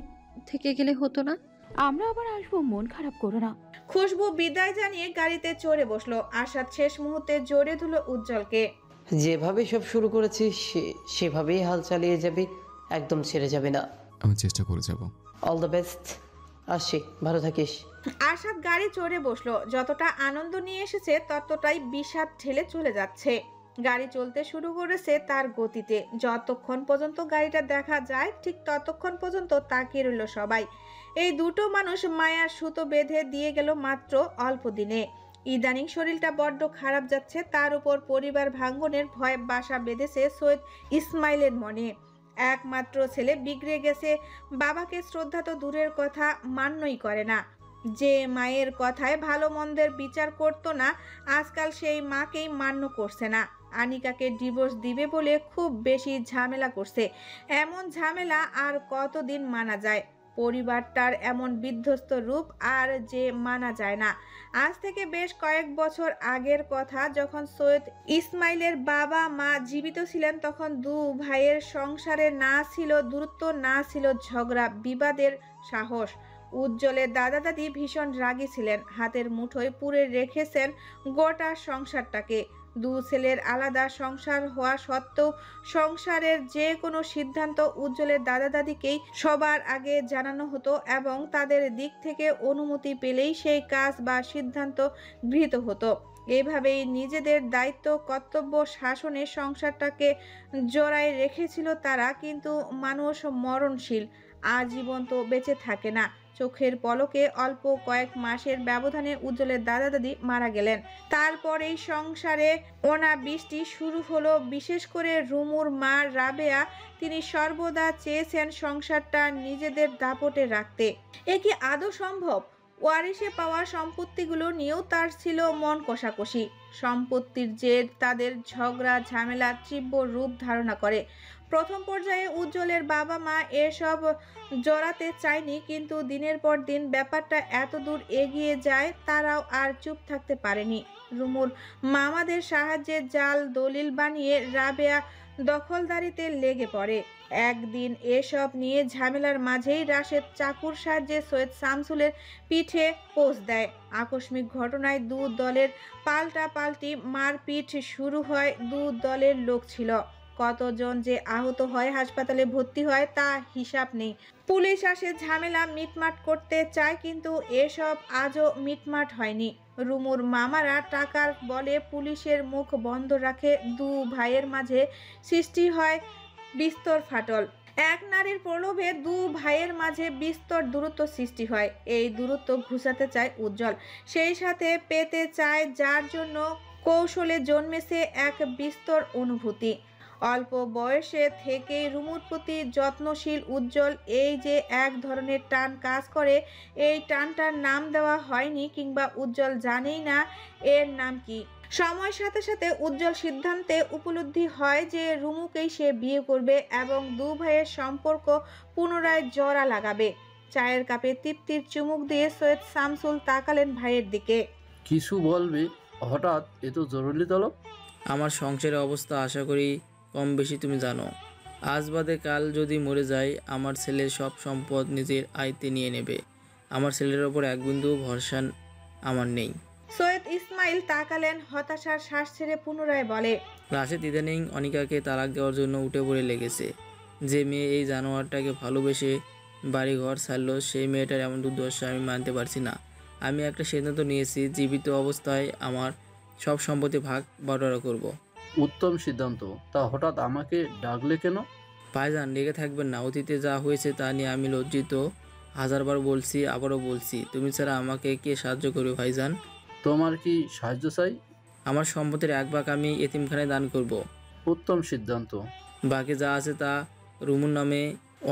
থেকে গেলে হতো না?
আমরা আবার আসবো, মন খারাপ করো না।
খুশবু বিদায় জানিয়ে গাড়িতে চড়ে বসলো। আশাদ শেষ মুহূর্তে জড়িয়ে ধরল উজ্জ্বলকে।
যেভাবে সব শুরু করেছিস সেভাবেই হাল চালিয়ে যাবি, একদম ছেড়ে যাবে না।
আমি চেষ্টা করে যাব।
অল দ্য বেস্ট, আসছি, ভালো থাকিস।
আশাদ গাড়ি চড়ে বসলো। যতটা আনন্দ নিয়ে এসেছে ততটাই বিষাদ ঠেলে চলে যাচ্ছে। গাড়ি চলতে শুরু করেছে তার গতিতে। যতক্ষণ পর্যন্ত গাড়িটা দেখা যায় ঠিক ততক্ষণ পর্যন্ত তাকিয়ে রইল সবাই। এই দুটো মানুষ মায়ার সুতো বেঁধে দিয়ে গেল মাত্র অল্প দিনে। ইদানিং শরীরটা বড্ড খারাপ যাচ্ছে, তার উপর পরিবার ভাঙ্গনের ভয় বাসা বেঁধেছে সৈয়দ ইসমাইলের মনে। একমাত্র ছেলে বিগড়ে গেছে, বাবাকে শ্রদ্ধা তো দূরের কথা, মান্যই করে না। যে মায়ের কথায় ভালো মন্দের বিচার করতো না, আজকাল সেই মাকেই মান্য করছে না। আনিকাকে ডিভোর্স দিবে বলে খুব বেশি ঝামেলা করছে। এমন ঝামেলা আর কতদিন মানা যায়? পরিবারটার এমন বিধ্বস্ত রূপ আর যে মানা যায় না। আজ থেকে বেশ কয়েক বছর আগের কথা, যখন সৈয়দ ইসমাইলের বাবা মা জীবিত ছিলেন, তখন দু ভাইয়ের সংসারে না ছিল দূরত্ব, না ছিল ঝগড়া বিবাদের সাহস। উজ্জ্বলের দাদা দাদি ভীষণ রাগী ছিলেন, হাতের মুঠোয় পুরে রেখেছেন গোটা সংসারটাকে। দু ছেলের আলাদা সংসার হওয়া সত্ত্বেও সংসারের যে কোনো সিদ্ধান্ত উজ্জ্বলের দাদা দাদিকেই সবার আগে জানানো হতো এবং তাদের দিক থেকে অনুমতি পেলেই সেই কাজ বা সিদ্ধান্ত গৃহীত হতো। এভাবেই নিজেদের দায়িত্ব কর্তব্য শাসনে সংসারটাকে জোড়ায় রেখেছিল তারা। কিন্তু মানুষ মরণশীল, আজীবন তো বেঁচে থাকে না। চোখের পলকে অল্প কয়েক মাসের ব্যবধানে উজ্জ্বলের দাদা দাদি মারা গেলেন। তারপরেই সংসারে অনাবৃষ্টি শুরু হলো। বিশেষ করে রুমুর মা রাবেয়া, তিনি সর্বদা চেয়েছেন সংসারটা নিজেদের দাপটে রাখতে। এ কি আদৌ সম্ভব? ওয়ারিশে পাওয়া সম্পত্তিগুলো নিয়েও তার ছিল মন কষাকষি। সম্পত্তির জের তাদের ঝগড়া ঝামেলা তীব্র রূপ ধারণা করে। প্রথম পর্যায়ে উজ্জ্বলের বাবা মা এসব জড়াতে চায়নি, কিন্তু দিনের পর দিন ব্যাপারটা এত দূর এগিয়ে যায় তারাও আর চুপ থাকতে পারেনি। রুমুর মামাদের সাহায্যে জাল দলিল বানিয়ে রাবেয়া দখলদারিতে লেগে পড়ে। একদিন এসব নিয়ে ঝামেলার মাঝেই রাশেদ চাকুর সাহায্যে সৈয়দ শামসুলের পিঠে পোঁচ দেয়। আকস্মিক ঘটনায় দু দলের পাল্টাপাল্টি মারপিট শুরু হয়। দু দলের লোক ছিল, কতজন যে আহত হয় হাসপাতালে ভর্তি হয় তা হিসাব নেই। পুলিশ আসে ঝামেলা মিটমাট করতে চায়, কিন্তু এসব আজও মিটমাট হয়নি। রুমুর মামারা টাকার বলে পুলিশের মুখ বন্ধ রাখে। দু ভাইয়ের মাঝে সৃষ্টি হয় বিস্তর ফাটল। এক নারীর প্রলোভে দু ভাইয়ের মাঝে বিস্তর দূরত্ব সৃষ্টি হয়। এই দূরত্ব ঘুচাতে চায় উজ্জ্বল, সেই সাথে পেতে চায় যার জন্য কৌশলে জন্মেছে এক বিস্তর অনুভূতি। অল্প বয়সে থেকেই রুমুর প্রতি যত্নশীল উজ্জ্বল এই যে এক ধরনের টান কাজ করে, এই টানটার নাম দেওয়া হয়নি, কিংবা উজ্জ্বল জানেই না এর নাম কি। সময়ের সাথে সাথে উজ্জ্বল সিদ্ধান্তে উপলব্ধি হয় যে রুমুকেই সে বিয়ে করবে এবং দু ভাইয়ের সম্পর্ক পুনরায় জোড়া লাগাবে। চায়ের কাপে তৃপ্তির চুমুক দিয়ে সৈয়দ শামসুল তাকালেন ভাইয়ের দিকে।
কিছু বলবে? হঠাৎ এত জরুরি তলব?
আমার সংসারের অবস্থা আশা করি কম বেশি তুমি জানো। আজ বাদে কাল যদি মরে যায়, আমার ছেলের সব সম্পদ নিজের আয়ত্তে নিয়ে নেবে। আমার ছেলের ওপর এক বিন্দু ভরসা আমার নেই।
সৈয়দ ইসমাইল তাকালেন, হতাশার শ্বাস ছেড়ে পুনরায় বলে,
রাশেদ ইদানিং অনিকাকে তালাক দেওয়ার জন্য উঠে পড়ে লেগেছে। যে মেয়ে এই জানোয়ারটাকে ভালোবেসে বাড়ি ঘর ছাড়লো, সেই মেয়েটার এমন দুর্দশা আমি মানতে পারছি না। আমি একটা সিদ্ধান্ত নিয়েছি, জীবিত অবস্থায় আমার সব সম্পত্তি ভাগ বাটোয়ারা করব।
উত্তম সিদ্ধান্ত। তা হঠাৎ আমাকে ডাকলে কেন?
ভাইজান, রেগে থাকবেন না। অতীতে যা হয়েছে তা নিয়ে আমি লজ্জিত। হাজারবার বলছি, আবারও বলছি, তুমি ছাড়া আমাকে কে সাহায্য করবে ভাইজান?
তোমার কি সাহায্য চাই?
আমার সম্পত্তির এক ভাগ আমি এতিমখানায় দান করব।
উত্তম সিদ্ধান্ত।
বাকি যা আছে তা রুমুর নামে,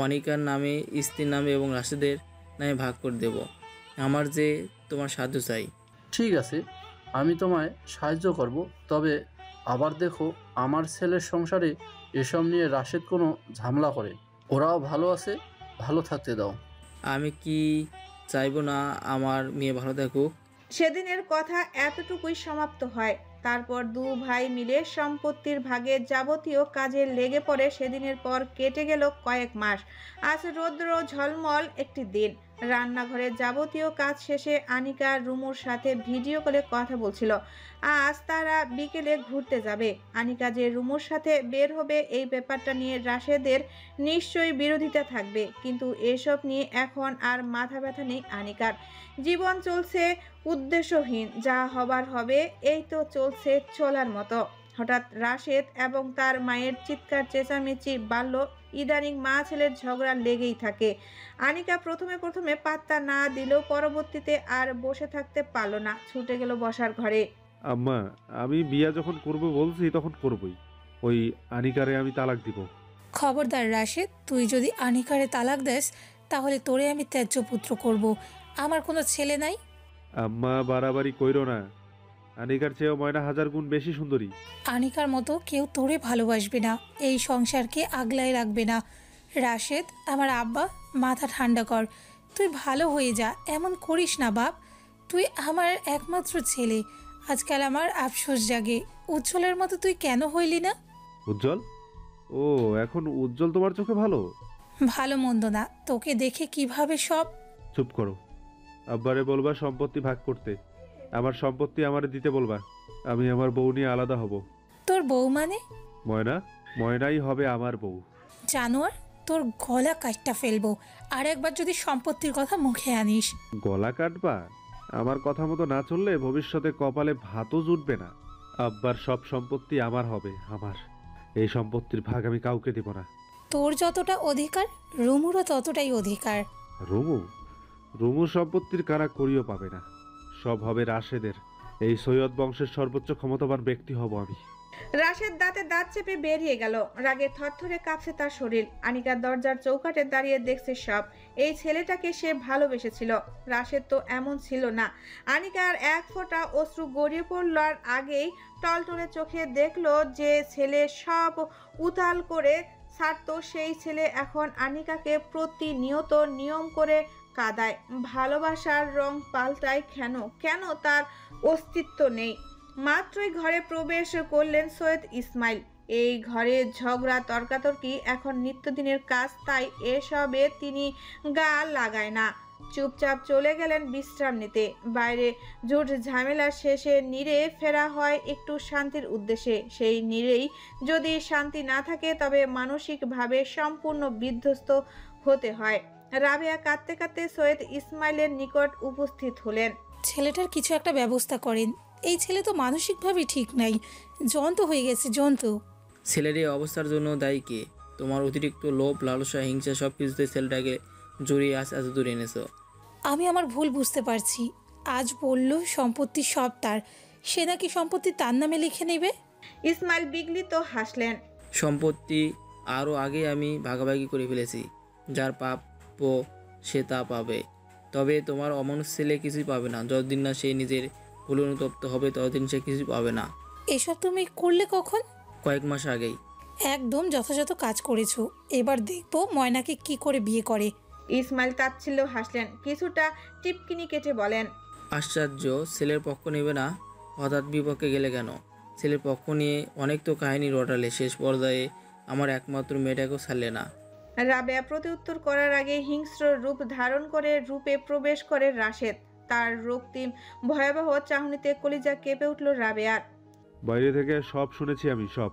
অনিকার নামে, স্ত্রীর নামে এবং রাশেদের নামে ভাগ করে দেব। আমার যে তোমার সাহায্য চাই।
ঠিক আছে, আমি তোমায় সাহায্য করব। তবে আবার দেখো, আমার ছেলের সংসারে এসব নিয়ে রাশেদ কোনো ঝামেলা করে। ওরাও ভালো আছে, ভালো থাকতে দাও।
আমি কি চাইবো না আমার মেয়ে ভালো থাকুক?
সেদিনের কথা এতটুকুই সমাপ্ত হয়। তারপর দু ভাই মিলে সম্পত্তির ভাগে যাবতীয় কাজে লেগে পড়ে। সেদিনের পর কেটে গেল কয়েক মাস। আজ রৌদ্র ঝলমল একটি দিন। রান্নাঘরের যাবতীয় কাজ শেষে আনিকা রুমুর সাথে ভিডিও কলে কথা বলছিল। আজ তারা বিকেলে ঘুরতে যাবে। আনিকা যে রুমুর সাথে বের হবে এই ব্যাপারটা নিয়ে রাশেদের নিশ্চয়ই বিরোধিতা থাকবে, কিন্তু এসব নিয়ে এখন আর মাথা ব্যথা নেই আনিকার। জীবন চলছে উদ্দেশ্যহীন, যা হবার হবে, এই তো চলছে চলার মতো। হঠাৎ রাশেদ এবং তার মায়ের চিৎকার চেঁচামেচি বাড়ল। ইদানিং মা ছেলের ঝগড়া লেগেই থাকে। আনিকা প্রথমে পাত্তা না দিলেও পরবর্তীতে আর বসে থাকতে পারল না, ছুটে গেল বসার ঘরে।
আম্মা, আমি বিয়া যখন করব বলছি তখন করবই। ওই আনিকারে আমি তালাক দিব।
খবরদার রাশেদ, তুই যদি আনিকারে তালাক দেস তাহলে তোরে আমি ত্যায্য পুত্র করব। আমার কোনো ছেলে নাই।
আম্মা, বাড়াবাড়ি কইরো না। আনিকার চেয়েও ময়না হাজার গুণ বেশি সুন্দরী।
আনিকার মতো কেউ তোরে ভালোবাসবে না, এই সংসারকে আগলায় রাখবে না। রাশেদ, আমার আব্বা, মাথা ঠান্ডা কর। তুই ভালো হয়ে যা, এমন করিস না বাপ। তুই আমার একমাত্র ছেলে। আজকাল আমার আফসোস জাগে, উজ্জ্বলের মতো তুই কেন হইলি না?
উজ্জ্বল? ও, এখন উজ্জ্বল তোমার চোখে ভালো?
ভালো মন্দ না, তোকে দেখে কিভাবে সব।
চুপ করো। আব্বারে বলবা সম্পত্তি ভাগ করতে। আমার সম্পত্তি আমারে দিতে বলবা। আমি আমার বউ নিয়ে আলাদা হব।
তোর বউ মানে?
ময়নাই হবে আমার বউ।
জানোয়ার, তোর গলা কাটটা ফেলবো আর একবার যদি সম্পত্তির কথা মুখে আনিস।
গলা কাটবা? আমার কথা মতো না চললে ভবিষ্যতে কপালে ভাতও জুটবে না। আব্বার সব সম্পত্তি আমার হবে, আমার। এই সম্পত্তির ভাগ আমি কাউকে দেব না।
তোর যতটা অধিকার রুমুরও ততটাই অধিকার।
রুমু সম্পত্তির কারা করিও পাবে না। সব হবে রাশেদের। এই সৈয়দ বংশের সর্বোচ্চ ক্ষমতাবান ব্যক্তি হব আমি।
রাশেদ দাঁতে দাঁত চেপে বেরিয়ে গেল। রাগে থরথরে কাঁপছে তার শরীর। আনিকা দরজার চৌকাঠে দাঁড়িয়ে দেখছে সব। এই ছেলেটাকে সে ভালোবেসেছিল। রাশেদ তো এমন ছিল না। আনিকার এক ফোঁটা অশ্রু গড়িয়ে পড়লার আগেই টলটলে চোখে দেখলো যে ছেলে সব উতাল করে ছাড়তো, সেই ছেলে এখন আনিকাকে প্রতিনিয়ত নিয়ম করে কাদায়। ভালোবাসার রং পাল্টায় কেন তার অস্তিত্ব নেই। মাত্রই ঘরে প্রবেশ করলেন সৈয়দ ইসমাইল। এই ঘরে ঝগড়া তর্কাতর্কি এখন নিত্যদিনের কাজ, তাই এসবে তিনি গা লাগায় না। চুপচাপ চলে গেলেন বিশ্রাম নিতে। বাইরে ঝুট ঝামেলা শেষে নীরে ফেরা হয় একটু শান্তির উদ্দেশ্যে। সেই নীরেই যদি শান্তি না থাকে তবে মানসিকভাবে সম্পূর্ণ বিধ্বস্ত হতে হয়। রাবেয়া কাঁদতে কাঁদতে সৈয়দ ইসমাইলের নিকট উপস্থিত হলেন।
ছেলেটার কিছু একটা ব্যবস্থা করেন। এই ছেলে তো মানসিকভাবে ঠিক নাই, জন্তু হয়ে গেছে, জন্তু।
ছেলের এই অবস্থার জন্য দায়ী কে? তোমার অতিরিক্ত লোভ, লালসা, হিংসা সব কিছুতে ছেলেটাকে জড়িয়ে এত দূরে এনেছো।
আমি আমার ভুল বুঝতে পারছি। আজ বলল সম্পত্তি সব তার, সে নাকি সম্পত্তি তার নামে লিখে নেবে।
ইসমাইল বিগলিত হাসলেন।
সম্পত্তি আরও আগে আমি ভাগাভাগি করে ফেলেছি। যার প্রাপ্য সে তা পাবে, তবে তোমার অমানুষ ছেলে কিছুই পাবে না। যতদিন না সে নিজের ভুল অনুতপ্ত হবে ততদিন সে কিছু পাবে না।
এসব তুমি করলে কখন?
কয়েক মাস আগেই।
একদম যথাযথ কাজ করেছো। এবার দেখবো ময়নাকে কি করে বিয়ে করে।
ইসমাইল তাচ্ছিল্য হাসলেন, কিছুটা টিপকিনি কেটে বলেন,
আশ্চর্য, ছেলের পক্ষ নেবে না? হঠাৎ বিপক্ষে গেলে কেন? ছেলের পক্ষ নিয়ে অনেক তো কাহিনী রটালে, শেষ পর্যায়ে আমার একমাত্র মেয়েটাকেও ছাড়লে না।
রাবেয়া প্রতিউত্তর করার আগে হিংস্র রূপ ধারণ করে রূপে প্রবেশ করে রাশেদ। তার রক্তিম ভয়াবহ চাহনিতে কলিজা কেঁপে উঠল রাবেয়ার।
বাইরে থেকে সব শুনেছি আমি, সব।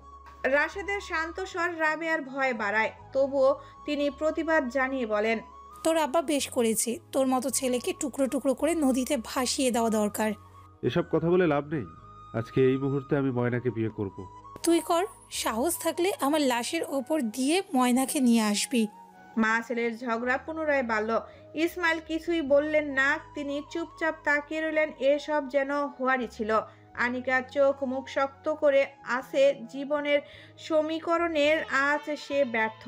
রাশেদের শান্ত স্বর রাবেয়ার ভয় বাড়ায়, তবুও তিনি প্রতিবাদ জানিয়ে বলেন,
তোর আব্বা বেশ করেছে, তোর মতো ছেলেকে টুকরো টুকরো করে নদীতে ভাসিয়ে দেওয়া দরকার।
এসব কথা বলে লাভ নেই। আজকে এই মুহূর্তে আমি ময়নাকে বিয়ে করব।
তুই কর, সাহস থাকলে আমার লাশের ওপর দিয়ে ময়নাকে নিয়ে আসবি।
মা ছেলের ঝগড়া পুনরায় বাড়ল। ইসমাইল কিছুই বললেন না, তিনি চুপচাপ তাকিয়ে রইলেন। এসব যেন হওয়ারই ছিল। আনিকা চোখ মুখ শক্ত করে আছে। জীবনের সমীকরণের আজ সে ব্যর্থ।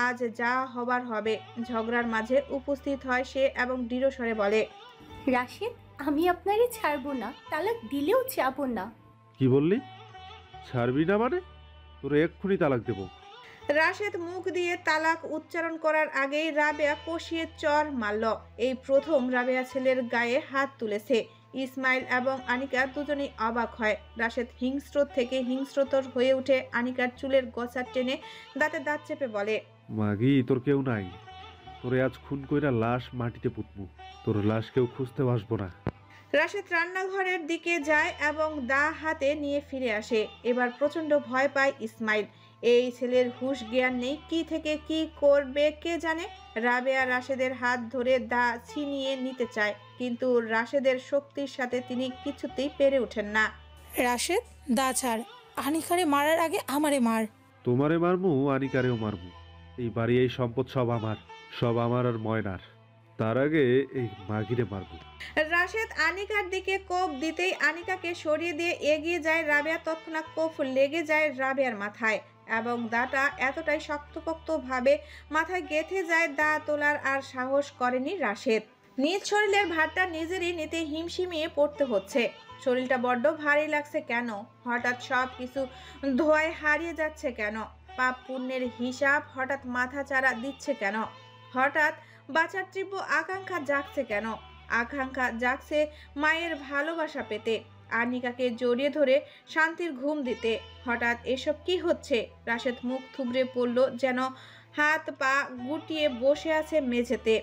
আজ যা হবার হবে। ঝগড়ার মাঝে উপস্থিত হয় সে এবং দৃঢ় স্বরে বলে,
রাশেদ, আমি আপনারে ছাড়বো না, তালাক দিলেও যাবো না।
কি বললি? ছাড়বি না মানে? তোর এক্ষুনি তালাক দেব।
রাশেদ মুখ দিয়ে তালাক উচ্চারণ করার আগেই রাবেয়া কষিয়ে চর মারল। এই প্রথম রাবেয়া ছেলের গায়ে হাত তুলেছে। ইসমাইল এবং আনিকা দুজনেই অবাক হয়। রাশেদ হিংস্র থেকে হিংস্রতর হয়ে উঠে আনিকার চুলের গোছা টেনে দাঁতে দাঁত চেপে বলে,
মাগি তোর কেউ নাই, তোরে আজ খুন কইরা লাশ মাটিতে পুতমু, তোর লাশ কেউ খুঁজতে আসবো না।
রাশেদ রান্নাঘরের দিকে যায় এবং দা হাতে নিয়ে ফিরে আসে। এবার প্রচন্ড ভয় পায় ইসমাইল। এই ছেলের হুঁশ জ্ঞান নেই, কি থেকে কি করবে কে জানে। রাবেয়া রাশেদের হাত ধরে দা ছিনিয়ে নিতে চায়, কিন্তু রাশেদের শক্তির সাথে তিনি কিছুতেই পেরে ওঠেন না।
রাশেদ, দা ছাড়, আনিকারে মারার আগে আমারে মার।
তোমারে মারমু, আনিকারেও মারমু। এই বাড়ি এই সম্পদ সব আমার আর ময়নার। তার আগে এই মাগিরে মারবো।
রাশেদ আনিকার দিকে কোপ দিতেই আনিকাকে সরিয়ে দিয়ে এগিয়ে যায় রাবেয়া। তৎক্ষণাৎ কোপ লেগে যায় রাবেয়ার মাথায় এবং দাটা এতটাই শক্তপোক্ত ভাবে মাথায় গেঁথে যায়, দা তোলার আর সাহস করেনি রাশেদ। নিজ শরীরের ভারটা নিজেরই নিতে হিমশিমিয়ে পড়তে হচ্ছে। শরীরটা বড্ড ভারী লাগছে কেন? হঠাৎ সব কিছু ধোঁয়ায় হারিয়ে যাচ্ছে কেন? পাপ পুণ্যের হিসাব হঠাৎ মাথা চাড়া দিচ্ছে কেন? হঠাৎ বাঁচার তীব্র আকাঙ্ক্ষা জাগছে কেন? আকাঙ্ক্ষা জাগছে মায়ের ভালোবাসা পেতে, আনিকাকে জড়িয়ে ধরে শান্তির ঘুম দিতে। হঠাৎ এসব কি হচ্ছে? রাশেদ মুখ থুবড়ে পড়ল, যেন হাত পা গুটিয়ে বসে আছে মেঝেতে।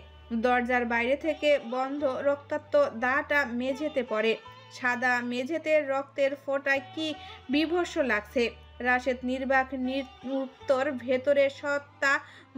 দরজার বাইরে থেকে বন্ধ রক্তাক্ত দাটা মেঝেতে পড়ে। সাদা মেঝেতে রক্তের ফোঁটায় কি বিভৎস লাগছে। রাশেদ নির্বাক নিরুত্তর, ভেতরে সত্তা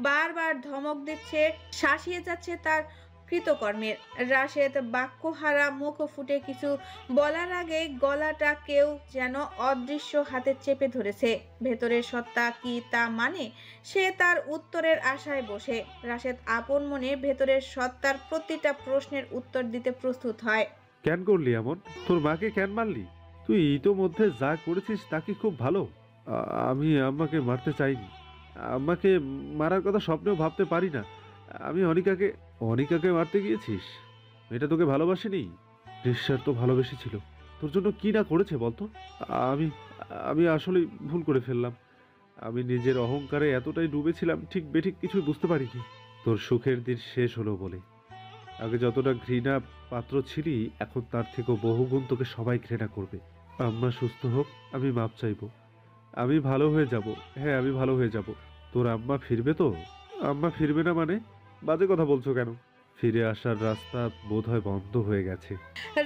বারবার ধমক দিচ্ছে, শাসিয়ে যাচ্ছে তার কৃতকর্মের। রাশেদ বাক্যহারা, মুখ ফুটে কিছু বলার আগে গলাটা কেউ যেন অদৃশ্য হাতে চেপে ধরেছে। ভেতরের সত্তা কি তা মানে? সে তার উত্তরের আশায় বসে। রাশেদ আপন মনে ভেতরের সত্তার প্রতিটা প্রশ্নের উত্তর দিতে প্রস্তুত হয়।
কেন করলি এমন? তোর মাকে কেন মারলি? তুই ইতোমধ্যে যা করেছিস তা কি খুব ভালো? আমি আম্মাকে মারতে চাইনি। আম্মাকে মারার কথা স্বপ্নেও ভাবতে পারি না। আমি অনিকাকে মারতে গিয়েছিস? এটা তোকে ভালোবাসেনি? নিঃস্বার্থ ভালোবেসেছিল। তোর জন্য কি না করেছে বলতো? আমি আসলে ভুল করে ফেললাম। আমি নিজের অহংকারে এতটাই ডুবেছিলাম, ঠিক বেঠিক কিছুই বুঝতে পারিনি। তোর সুখের দিন শেষ হলো বলে আগে যতটা ঘৃণা পাত্র ছিলি, এখন তার থেকেও বহুগুণ তোকে সবাই ঘৃণা করবে। আম্মা সুস্থ হোক, আমি মাপ চাইবো। আমি ভালো হয়ে যাব। হ্যাঁ, আমি ভালো হয়ে যাব। তোর আম্মা ফিরবে তো? আম্মা ফিরবে না মানে? বাজে কথা বলছো কেন? ফিরে আসার রাস্তা বোধহয় বন্ধ হয়ে গেছে।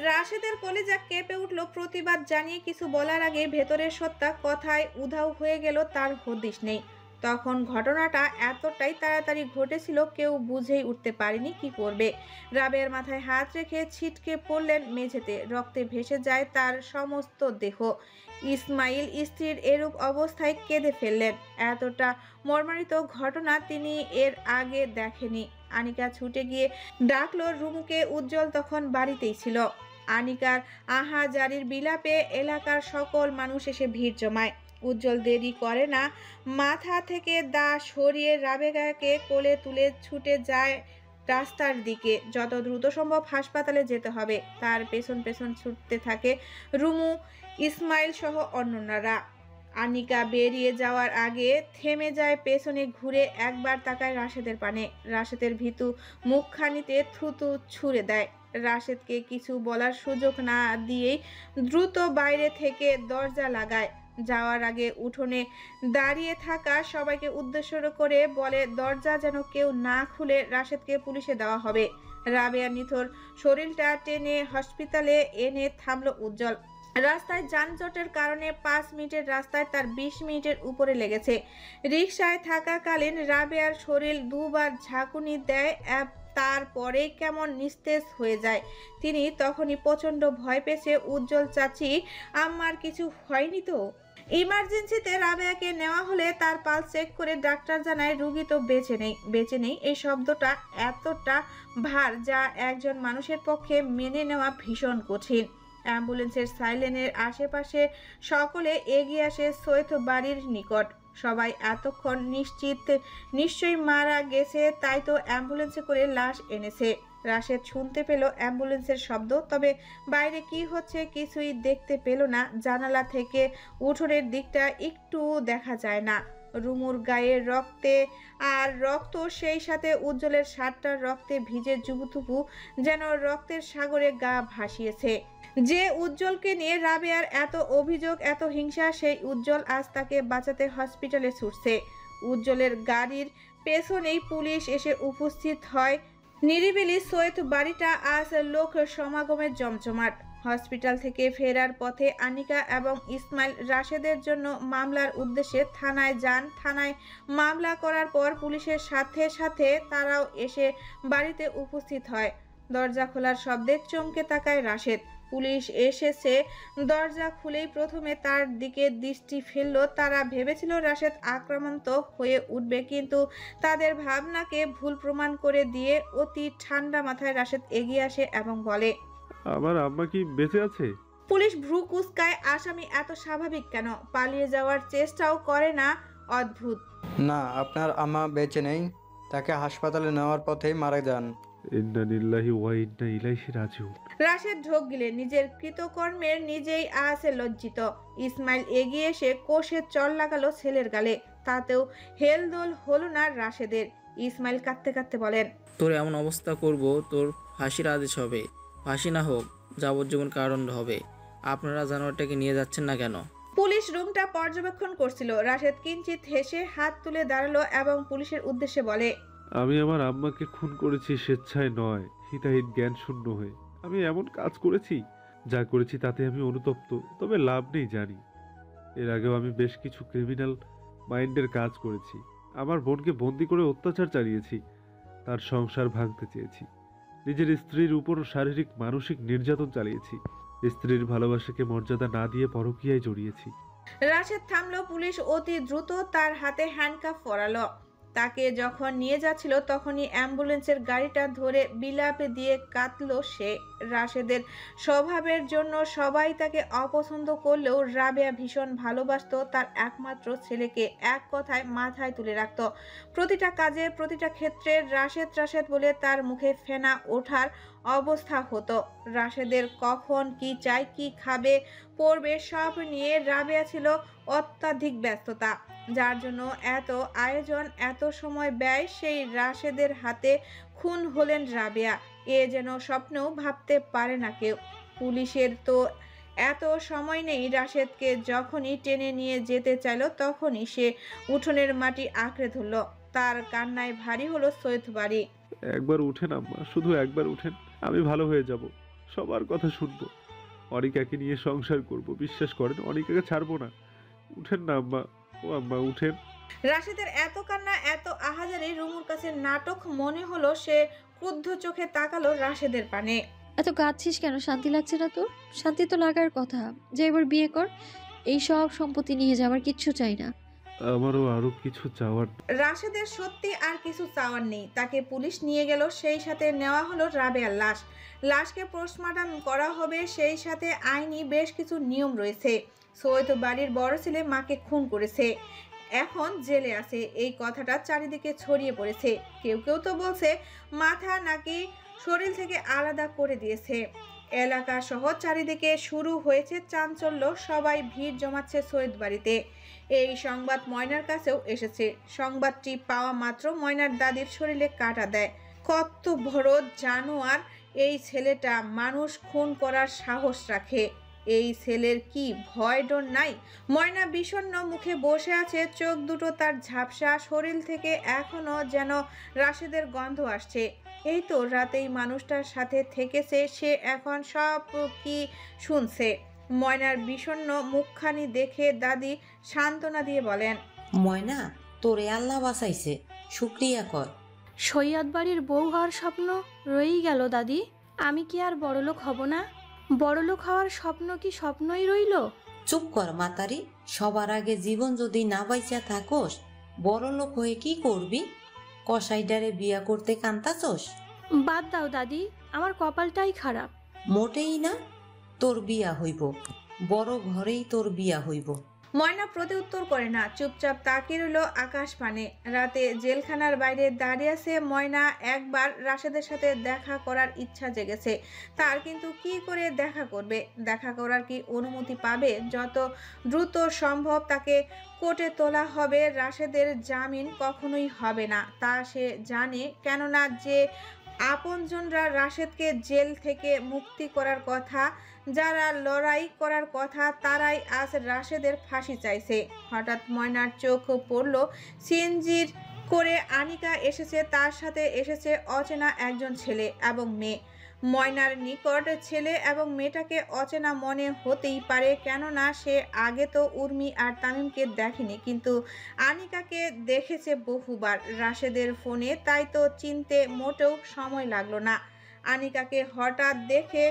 রাশেদের কলিজা কেঁপে উঠল। প্রতিবাদ জানিয়ে কিছু বলার আগে ভেতরের সত্তা কথায় উধাও হয়ে গেল, তার হদিশ নেই। তখন ঘটনাটা এতটাই তাড়াতাড়ি ঘটেছিল, কেউ বুঝেই উঠতে পারেনি কি করবে। রাবেয়ার মাথায় হাত রেখে ছিটকে পড়লেন মেঝেতে। রক্তে ভেসে যায় তার সমস্ত দেহ। ইসমাইল স্ত্রীর এরূপ অবস্থায় কেঁদে ফেললেন। এতটা মর্মান্তিক ঘটনা তিনি এর আগে দেখেনি। আনিকা ছুটে গিয়ে ডাকলো রুমুকে। উজ্জ্বল তখন বাড়িতেই ছিল। আনিকার আহাজারির বিলাপে এলাকার সকল মানুষ এসে ভিড় জমায়। উজ্জ্বল দেরি করে না, মাথা থেকে দা সরিয়ে রাবেয়াকে কোলে তুলে ছুটে যায় রাস্তার দিকে। যত দ্রুত সম্ভব হাসপাতালে যেতে হবে। তার পেছন পেছন ছুটতে থাকে রুমু, ইসমাইল সহ অন্যরা। আনিকা বেরিয়ে যাওয়ার আগে থেমে যায়, পেছনে ঘুরে একবার তাকায় রাশেদের পানে। রাশেদের ভীতু মুখখানিতে থুতু ছুঁড়ে দেয়। রাশেদকে কিছু বলার সুযোগ না দিয়েই দ্রুত বাইরে থেকে দরজা লাগায়। যাওয়ার আগে উঠোনে দাঁড়িয়ে থাকা সবাইকে উদ্দেশ্য করে বলে, দরজা যেন কেউ না খুলে, রাশেদকে পুলিশে দেওয়া হবে। রাবেয়া নিথর শরীরটা টেনে হসপিটালে এনে থামলো উজ্জ্বল। রাস্তায় যানজটের কারণে 5 মিনিটের রাস্তায় তার 20 মিনিটের উপরে লেগেছে। রিকশায় থাকাকালীন রাবেয়ার শরীর দুবার ঝাঁকুনি দেয়, তারপরে কেমন নিস্তেজ হয়ে যায়। তিনি তখনই প্রচন্ড ভয় পেয়েছে। উজ্জ্বল চাচি, আম্মার কিছু হয়নি তো? ইমার্জেন্সিতে রাবেয়াকে নেওয়া হলে তার পালস চেক করে ডাক্তার জানায় রোগী তো বেঁচে নেই। এই শব্দটা এতটা ভার যা একজন মানুষের পক্ষে মেনে নেওয়া ভীষণ কঠিন। অ্যাম্বুলেন্সের সাইলেনের আশেপাশে সকলে এগিয়ে আসে সৈয়দ বাড়ির নিকট। সবাই এতক্ষণ নিশ্চয়ই মারা গেছে, তাই তো অ্যাম্বুলেন্সে করে লাশ এনেছে। রাশেদ শুনতে পেল অ্যাম্বুলেন্সের শব্দ, তবে বাইরে কি হচ্ছে কিছুই দেখতে পেল না। জানালা থেকে উঠোনের দিকটা একটু দেখা যায় না। রুমুর গায়ে রক্তে আর রক্ত, সেই সাথে উজ্জ্বলের শার্টটার রক্তে ভিজে জুবুথুবু যেন রক্তের সাগরে গা ভাসিয়েছে। যে উজ্জ্বলকে নিয়ে রাবেয়ার এত অভিযোগ, এত হিংসা, সেই উজ্জ্বল আজ তাকে বাঁচাতে হসপিটালে ছুটছে। উজ্জ্বলের গাড়ির পেছনেই পুলিশ এসে উপস্থিত হয়। নিরিবিলি সৈয়দ বাড়িটা আজ লোক সমাগমের জমজমাট। হসপিটাল থেকে ফেরার পথে আনিকা এবং ইসমাইল রাশেদের জন্য মামলার উদ্দেশ্যে থানায় যান। থানায় মামলা করার পর পুলিশের সাথে সাথে তারাও এসে বাড়িতে উপস্থিত হয়। দরজা খোলার শব্দে চমকে তাকায় রাশেদ। পুলিশ এসেছে। দরজা খুলেই প্রথমে তার দিকে দৃষ্টি ফেলল। তারা ভেবেছিল রাশেদ আক্রান্ত হয়ে উঠবে, কিন্তু তাদের ভাবনাকে ভুল প্রমাণ করে দিয়ে অতি ঠান্ডা মাথায় রাশেদ এগিয়ে আসে এবং বলে,
আমার আম্মা কি বেঁচে আছে?
পুলিশ ভ্রু কুঁচকায়। আসামি এত স্বাভাবিক কেন? পালিয়ে যাওয়ার চেষ্টাও করে না। অদ্ভুত।
না, আপনার আম্মা বেঁচে নেই। তাকে হাসপাতালে নেওয়ার পথেই মারা যান।
ইন্না লিল্লাহি ওয়া ইন্না ইলাইহি রাজিউন।
রাশেদ ঢোক গিলে নিজের কৃতকর্মের নিজেই আছে লজ্জিত। ইসমাইল এগিয়ে এসে কষে চল লাগালো ছেলের গালে। তাতেও হেলদোল হলো না রাশেদের। ইসমাইল কাঁদতে কাঁদতে বলেন,
তোর এমন অবস্থা করব, তোর ফাঁসির আদেশ হবে। ফাঁসি না হোক, যাবজ্জীবন কারাদণ্ড হবে। আপনারা জানোয়ারটাকে নিয়ে যাচ্ছেন না কেন?
পুলিশ রুমটা পর্যবেক্ষণ করছিল। রাশেদ কিঞ্চিত হেসে হাত তুলে দাঁড়ালো এবং পুলিশের উদ্দেশ্যে বলে,
আমি আমার আম্মাকে খুন করেছি স্বেচ্ছায় নয়, হিতাহিত জ্ঞান শূন্য হয়ে। আমি এমন কাজ করেছি, যা করেছি তাতে আমি অনুতপ্ত, তবে লাভ নেই জানি। এর আগেও আমি বেশ কিছু ক্রিমিনাল মাইন্ডের কাজ করেছি। আমার বোনকে বন্দি করে অত্যাচার চালিয়েছি, তার সংসার ভাঙতে চেয়েছি। নিজের স্ত্রীর উপর শারীরিক মানসিক নির্যাতন চালিয়েছি। স্ত্রীর ভালোবাসাকে মর্যাদা না দিয়ে পরকীয়ায় জড়িয়েছি।
রাশেদ থামলো। পুলিশ অতি দ্রুত তার হাতে হ্যান্ডকাফ পরালো। তাকে যখন নিয়ে যাচ্ছিল তখনই অ্যাম্বুলেন্সের গাড়িটা ধরে বিলাপে দিয়ে কাঁদলো সে। রাশেদের স্বভাবের জন্য সবাই তাকে অপছন্দ করলেও রাবেয়া ভীষণ ভালোবাসতো তার একমাত্র ছেলেকে। এক কথায় মাথায় তুলে রাখত। প্রতিটা কাজে, প্রতিটা ক্ষেত্রে রাশেদ রাশেদ বলে তার মুখে ফেনা ওঠার অবস্থা হতো। রাশেদের কখন কি চাই, কি খাবে, পড়বে, সব নিয়ে রাবেয়া ছিল অত্যাধিক ব্যস্ততা, যার জন্য এত আয়োজন, এত সময় ব্যয়। সেই রাশেদের হাতে খুন হলেন রাবেয়া, এ যেন স্বপ্নেও ভাবতে পারে না কেউ। পুলিশের তো এত সময় নেই। রাশেদকে যখনই টেনে নিয়ে যেতে চাইল তখনই সে উঠোনের মাটি আঁকড়ে ধরল। তার কান্নায় ভারী হলো সৈয়দ বাড়ি।
একবার উঠেন আম্মা, শুধু একবার উঠেন। আমি ভালো হয়ে যাব, সবার কথা শুনবো, অনিকাকে নিয়ে সংসার করব। বিশ্বাস করেন, অনিকাকে ছাড়বো না। উঠেন না আম্মা, ও আম্মা উঠেন।
রাশেদের এত কান্না, এত আহাজারি রুমুর কাছে নাটক মনে হলো। সে ক্রুদ্ধ চোখে তাকালো রাশেদের পানে।
এত কাঁদছিস কেন? শান্তি লাগছে না তোর? শান্তি তো লাগার কথা। যে এবার বিয়ে কর, এই সব সম্পত্তি নিয়ে যাওয়ার কিচ্ছু চাই না।
আমারও আরো কিছু চাওয়ার।
রাশেদের সত্যি আর কিছু চাওয়ার নেই। তাকে পুলিশ নিয়ে গেল, সেই সাথে নেওয়া হলো রাবেয়ার লাশ। লাশকে পোস্টমর্টম করা হবে, সেই সাথে আইনি বেশ কিছু নিয়ম রয়েছে। সৈয়দ বাড়ির বড় ছেলে মাকে খুন করেছে, এখন জেলে আছে। এই কথাটা চারিদিকে ছড়িয়ে পড়েছে। কেউ কেউ তো বলছে মাথা নাকি শরীর থেকে আলাদা করে দিয়েছে। এলাকা সহ চারিদিকে শুরু হয়েছে চাঞ্চল্য। সবাই ভিড় জমাচ্ছে সৈয়দ বাড়িতে। এই সংবাদ ময়নার কাছেও এসেছে। সংবাদটি পাওয়া মাত্র ময়নার দাদির শরীরে কাঁটা দেয়। কত বড় জানোয়ার এই ছেলেটা! মানুষ খুন করার সাহস রাখে। এই ছেলের কি ভয় ডর নাই? ময়না বিষণ্ণ মুখে বসে আছে, চোখ দুটো তার ঝাপসা। শরীর থেকে এখনো যেন রাশেদের গন্ধ আসছে। এই তো রাতেই মানুষটার সাথে থেকেছে, সে এখন সব কি শুনছে। ময়নার বিষণ্ণ মুখখানি দেখে দাদি সান্ত্বনা দিয়ে বলেন,
ময়না, তোরে আল্লাহ বাঁচাইছে, শুক্রিয়া কর।
সৈয়দ বাড়ির বউ হওয়ার স্বপ্ন রয়েই গেল দাদি। আমি কি আর বড়লোক হব না? বড়লোক হওয়ার স্বপ্ন কি স্বপ্নই রইল?
চুপ কর মাতারি। সবার আগে জীবন যদি না বাইচা থাকোস, বড় লোক হয়ে কি করবি? কসাইডারে বিয়া করতে কান্তাছস?
বাদ দাও দাদি, আমার কপালটাই খারাপ।
মোটেই না, তোর বিয়া হইব, বড় ঘরেই তোর বিয়া হইব।
ময়না প্রতিউত্তর করে না, চুপচাপ তাকিয়ে রইল আকাশ পানে। রাতে জেলখানার বাইরে দাঁড়িয়ে আছে ময়না। একবার রাশেদের সাথে দেখা করার ইচ্ছা জেগেছে তার, কিন্তু কি করে দেখা করবে? দেখা করার কি অনুমতি পাবে? যত দ্রুত সম্ভব তাকে কোর্টে তোলা হবে। রাশেদের জামিন কখনোই হবে না তা সে জানে, কেননা যে আপনজনরা রাশেদকে জেল থেকে মুক্তি করার কথা, যারা লড়াই করার কথা, তারাই আজ রাশেদের ফাঁসি চাইছে। হঠাৎ ময়নার চোখ পড়ল সিএনজির করে আনিকা এসেছে, তার সাথে এসেছে অচেনা একজন ছেলে এবং মেয়ে। ময়নার নিকট ছেলে এবং মেয়েটাকে অচেনা মনে হতেই পারে, কেননা সে আগে তো উর্মি আর তামিমকে দেখেনি, কিন্তু আনিকাকে দেখেছে বহুবার রাশেদের ফোনে, তাই তো চিনতে মোটেও সময় লাগলো না। আনিকাকে হঠাৎ দেখে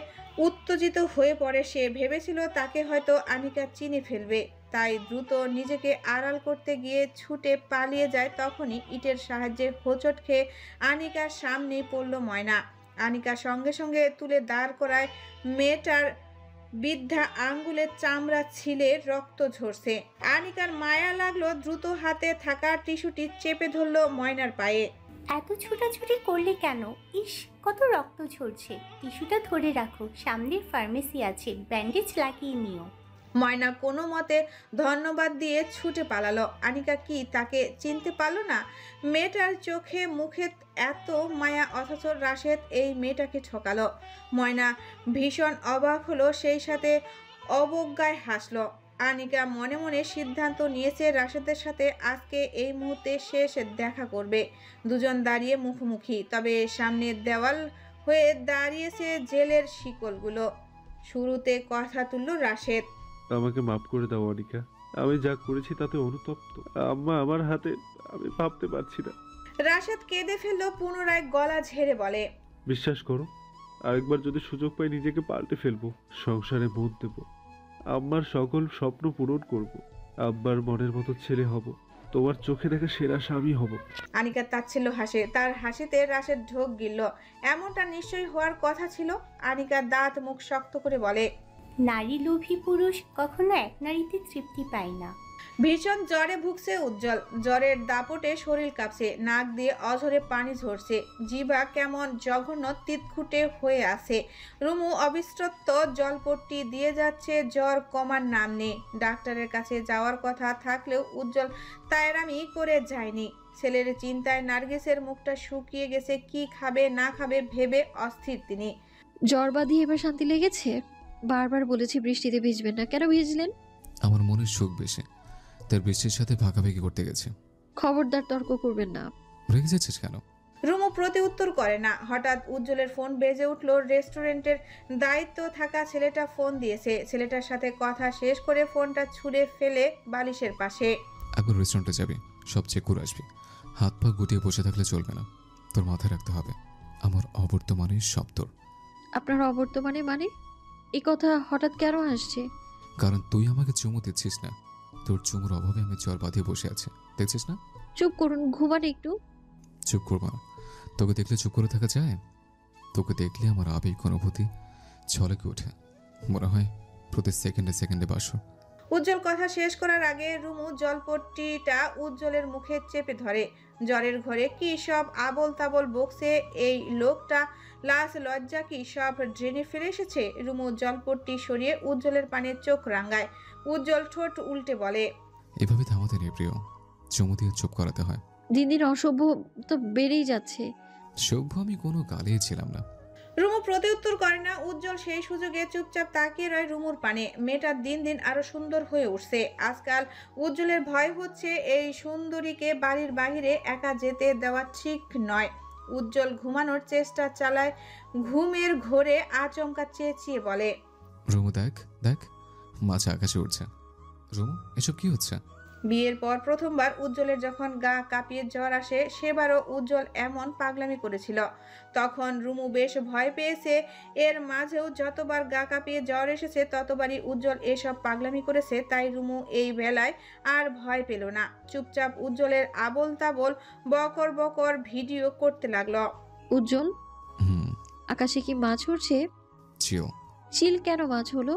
উত্তেজিত হয়ে পড়ে সে। ভেবেছিল তাকে হয়তো আনিকা চিনে ফেলবে, তাই দ্রুত নিজেকে আড়াল করতে গিয়ে ছুটে পালিয়ে যায়। তখনই ইটের সাহায্যে হোঁচট খেয়ে আনিকার সামনেই পড়ল ময়না। আনিকা সঙ্গে সঙ্গে তুলে দাঁড় করায়। মেয়েটার বৃদ্ধা আঙ্গুলের চামড়া ছিলে রক্ত ঝরছে। আনিকার মায়া লাগলো, দ্রুত হাতে থাকা টিস্যুটি চেপে ধরল ময়নার পায়ে।
এত ছোটাছুটি করলে কেন? ইস, কত রক্ত ঝরছে। টিস্যুটা ধরে রাখো, সামনের ফার্মেসি আছে, ব্যান্ডেজ লাগিয়ে নিও।
ময়না কোনো মতে ধন্যবাদ দিয়ে ছুটে পালালো। আনিকা কি তাকে চিনতে পারল না? মেয়েটার চোখে মুখে এত মায়া, অথচ রাশেদ এই মেয়েটাকে ঠকালো। ময়না ভীষণ অবাক হলো, সেই সাথে অবজ্ঞায় হাসলো। আনিকা মনে মনে সিদ্ধান্ত নিয়েছে রাশেদের সাথে আজকে এই মুহূর্তে শেষ দেখা করবে। দুজন দাঁড়িয়ে মুখোমুখি, তবে সামনে দেওয়াল হয়ে দাঁড়িয়েছে জেলের শিকলগুলো। শুরুতে কথা তুলল রাশেদ।
আমাকে মাফ করে দাও অনিকা, আমি যা করেছি তাতে অনুতপ্ত। আম্মা আমার হাতে, আমি ভাবতে পারছি না।
রাশেদ কেঁদে ফেললো, পুনরায় গলা ঝেড়ে বলে,
বিশ্বাস করো, আরেকবার যদি সুযোগ পাই নিজেকে পাল্টে ফেলবো, সংসারে মন দেব, আম্মার সকল স্বপ্ন পূরণ করব, আব্বার মনের মতো ছেলে হব, তোমার চোখে দেখা সেরা স্বামী হব।
আনিকা তাচ্ছিল্য হাসে, তার হাসিতে রাশেদ ঢোক গিলল। এমনটা নিশ্চয়ই হওয়ার কথা ছিল। আনিকা দাঁত মুখ শক্ত করে বলে,
নারী লোভী পুরুষ কখনো এক নারীতে তৃপ্তি পায় না।
ভীষণ জ্বরে ভুগছে উজ্জ্বল। জ্বরের দাপটে শরীর কাঁপছে, নাক দিয়ে অঝরে পানি ঝরছে, জিভা কেমন জঘন্য তিতকুটে হয়ে আছে। রুমু অবিশ্রত জলপট্টি দিয়ে যাচ্ছে, জ্বর কমার নাম নেই। ডাক্তারের কাছে যাওয়ার কথা থাকলেও উজ্জ্বল তায়রামি করে যায়নি। ছেলের চিন্তায় নার্গিসের মুখটা শুকিয়ে গেছে, কি খাবে না খাবে ভেবে অস্থির তিনি।
জ্বর বাঁধিয়ে এবার শান্তি লেগেছে? বারবার বলেছি বৃষ্টিতে ভিজবেন না, কেন ভিজলেন?
আমার মনের সুখ বেশি, তার বৃষ্টির সাথে ভাগাভাগি করতে গেছে।
খবরদার তর্ক করবেন না।
রেগে যাচ্ছিস কেন?
রুমু প্রতি উত্তর করে না। হঠাৎ উজ্জ্বলের ফোন বেজে উঠল। রেস্টুরেন্টের দায়িত্ব থাকা ছেলেটা ফোন দিয়েছে। ছেলেটার সাথে কথা শেষ করে ফোনটা ছুঁড়ে ফেলে বালিশের পাশে।
একবার রেস্টুরেন্টে যাবি, সব চেক করে আসবি। হাত পা গুটিয়ে বসে থাকলে চলবে না, তোর মাথায় রাখতে হবে আমার অবর্তমানে সব তোর।
আপনার অবর্তমানে মানে? এই কথা হঠাৎ কেন আসছে?
কারণ তুই আমাকে চুমু দিচ্ছিস না, তোর চুমুর অভাবে আমি জ্বর বাঁধিয়ে বসে আছি, দেখছিস না?
চুপ করুন, ঘুমান একটু।
চুপ করবো না, তোকে দেখলে চুপ করে থাকা যায়? তোকে দেখলে আমার আবেগ অনুভূতি ছলকে ওঠে, মনে হয় প্রতি সেকেন্ডে সেকেন্ডে বাসো।
উজ্জ্বল কথা শেষ করার আগে রুমু জলপট্টিটা উজ্জ্বলের মুখে চেপে ধরে। জ্বরের ঘরে কি সব আবল তাবল বকছে এই লোকটা, লাজ লজ্জা কি সব ড্রেনে ফেলে এসেছে। রুমু জলপট্টি সরিয়ে উজ্জ্বলের পানে চোখ রাঙায়। উজ্জ্বল ঠোঁট উল্টে বলে,
এভাবে থামাতে নেই প্রিয়, চুমু দিয়ে চুপ করাতে হয়।
দিন দিন অসভ্য তো বেড়েই যাচ্ছে।
সভ্য আমি কোনো গালিয়ে ছিলাম না।
রুমু প্রতি উত্তর করে না। উজ্জ্বল সেই সুযোগে চুপচাপ তাকিয়ে রয় রুমুর পানে। মেয়েটা দিন দিন আরো সুন্দর হয়ে উঠছে। আজকাল উজ্জ্বলের ভয় হচ্ছে এই সুন্দরীকে বাড়ির বাইরে একা যেতে দেওয়া ঠিক নয়। উজ্জ্বল ঘুমানোর চেষ্টা চালায়, ঘুমের ঘোরে আচমকা চেঁচিয়ে বলে,
রুমু দেখ দেখ, মাছ আকাশে উঠছে। রুমু, এসব কি হচ্ছে?
বিয়ের পর প্রথমবার উজ্জ্বলের যখন গা কাঁপিয়ে জ্বর আসে, সেবারও উজ্জ্বল এমন পাগলামি করেছিল। তখন রুমু বেশ ভয় পেয়েছে। এর মাঝেও যতবার গা কাঁপিয়ে জ্বর এসেছে ততবারই উজ্জ্বল এসব পাগলামি করেছে, তাই রুমু এই বেলায় আর ভয় পেল না। চুপচাপ উজ্জ্বলের আবল তাবল বকর বকর ভিডিও করতে লাগলো।
উজ্জ্বল, আকাশে কি মাছ উড়ছে?
চিল।
চিল কেন মাছ হলো?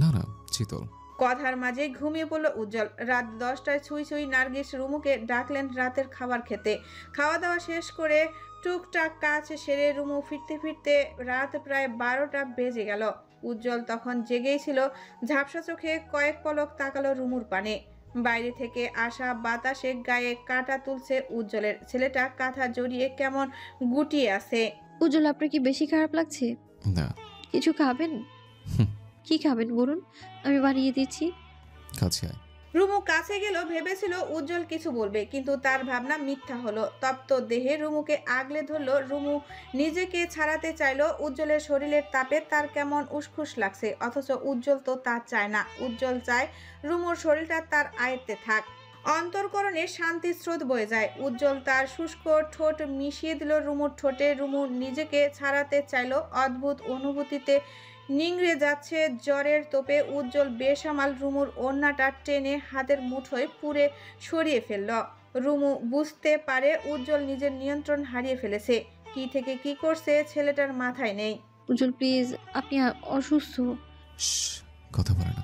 না না, চিতল।
কথার মাঝে ঘুমিয়ে পড়ল উজ্জ্বল। রাত 10টায় ছুঁই ছুঁই নার্গিস রুমুকে ডাকলেন রাতের খাবার খেতে। খাওয়া দাওয়া শেষ করে টুকটাক কাজ সেরে রুমু ফিরতে ফিরতে রাত প্রায় 12টা বেজে গেল। উজ্জ্বল তখন জেগেই ছিল। ঝাপসা চোখে কয়েক পলক তাকালো রুমুর পানে। বাইরে থেকে আসা বাতাসে গায়ে কাঁটা তুলছে উজ্জ্বলের। ছেলেটা কাঁথা জড়িয়ে কেমন গুটিয়ে আছে।
উজ্জ্বল, আপনার কি বেশি খারাপ লাগছে?
না।
কিছু খাবেন? কি খাবেন বলুন, আমি বানিয়ে দিচ্ছি।
কাছে আয়।
রুমু কাছে গেল। ভেবেছিল উজ্জ্বল কিছু বলবে, কিন্তু তার ভাবনা মিথ্যা হলো। তপ্ত দেহে রুমুকে আগলে ধরলো। রুমু নিজেকে ছাড়াতে চাইলো। উজ্জ্বলের শরীরের তাপে তার কেমন উসখুস লাগছে, অথচ উজ্জ্বল তো তা চায় না। উজ্জ্বল চায় রুমুর শরীরটা তার আয়ত্তে থাক। অন্তর্করণে শান্তির স্রোত বয়ে যায়। উজ্জ্বল তার শুষ্ক ঠোঁট মিশিয়ে দিল রুমুর ঠোঁটে। রুমু নিজেকে ছাড়াতে চাইলো। অদ্ভুত অনুভূতিতে নিংড়ে যাচ্ছে জ্বরের তোপে। উজ্জ্বল বেসামাল রুমুর ওড়নাটা টেনে হাতের মুঠোয় পুরে সরিয়ে ফেলল। রুমু বুঝতে পারে উজ্জ্বল নিজের নিয়ন্ত্রণ হারিয়ে ফেলেছে। কি থেকে কি করছে ছেলেটার মাথায় নেই।
উজ্জ্বল প্লিজ, আপনি অসুস্থ।
কথা বলে না।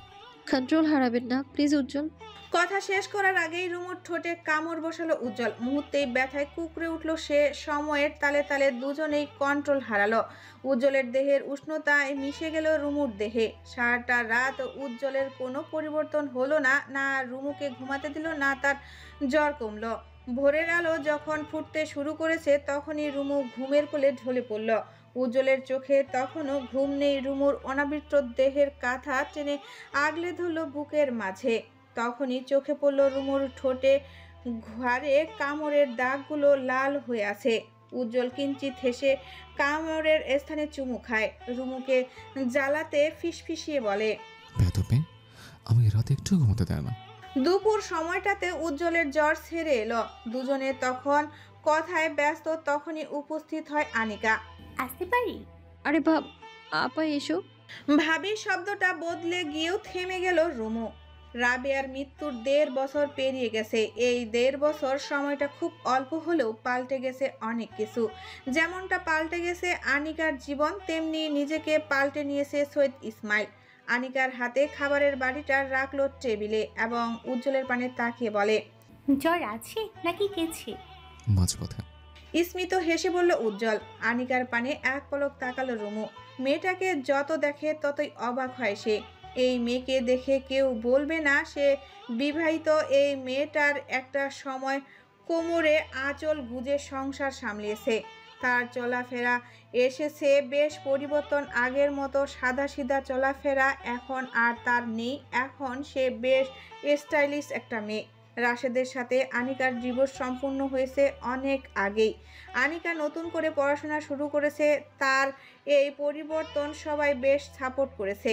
কন্ট্রোল হারাবেন না প্লিজ উজ্জ্বল।
কথা শেষ করার আগেই রুমুর ঠোঁটে কামড় বসালো উজ্জ্বল। মুহূর্তেই ব্যথায় কুকড়ে উঠল সে। সময়ের তালে তালে দুজনেই কন্ট্রোল হারালো। উজ্জ্বলের দেহের উষ্ণতায় মিশে গেল রুমুর দেহে। সারাটা রাত উজ্জ্বলের কোনো পরিবর্তন হলো না। না রুমুকে ঘুমাতে দিল, না তার জ্বর কমলো। ভোরের আলো যখন ফুটতে শুরু করেছে তখনই রুমু ঘুমের কোলে ঢলে পড়ল। উজ্জ্বলের চোখে তখনও ঘুম নেই। রুমুর অনাবৃত দেহের কাঁথা টেনে আগলে ধরল বুকের মাঝে। তখনই চোখে পড়ল রুমুর ঠোঁটে ঘাড়ে কামড়ের দাগগুলো লাল হয়ে আছে। উজ্জ্বল কিঞ্চিত হেসে কামড়ের স্থানে চুমু খায়। রুমুকে জ্বালাতে ফিসফিসিয়ে বলে,
বেয়াদব, আমি রাতে একটু ঘুমোতে দেয় না।
দুপুর সময়টাতে উজ্জ্বলের জ্বর ছেড়ে এলো। দুজনে তখন কথায় ব্যস্ত। তখনই উপস্থিত হয় আনিকা।
আসতে পারি?
আরে বাপ, আপা এসো।
ভাবি শব্দটা বদলে গিয়েও থেমে গেল রুমু। রাবেয়ার মৃত্যুর 1.5 বছর পেরিয়ে গেছে। এই 1.5 বছর সময়টা খুব অল্প হলেও পাল্টে গেছে অনেক কিছু। যেমনটা পাল্টে গেছে আনিকার জীবন, তেমনি নিজেকে পাল্টে নিয়েছে সৈয়দ ইসমাইল। আনিকার হাতে খাবারের বাড়িটা রাখলো টেবিলে এবং উজ্জ্বলের পানে তাকিয়ে বলে,
জ্বর আছে নাকি গেছে?
মাঝপথে।
স্মিত হেসে বলল উজ্জ্বল। আনিকার পানে এক পলক তাকালো রুমু। মেয়েটাকে যত দেখে ততই অবাক হয় সে। এই মেয়েকে দেখে কেউ বলবে না সে বিবাহিত। এই মেয়েটার একটা সময় কোমরে আঁচল গুজে সংসার সামলিয়েছে। তার চলাফেরা এসেছে বেশ পরিবর্তন। আগের মতো সাদাসিধা চলাফেরা এখন আর তার নেই। এখন সে বেশ স্টাইলিশ একটা মেয়ে। রাশেদের সাথে আনিকার ডিভোর্স সম্পূর্ণ হয়েছে অনেক আগেই। আনিকা নতুন করে পড়াশোনা শুরু করেছে। তার এই পরিবর্তন সবাই বেশ সাপোর্ট করেছে।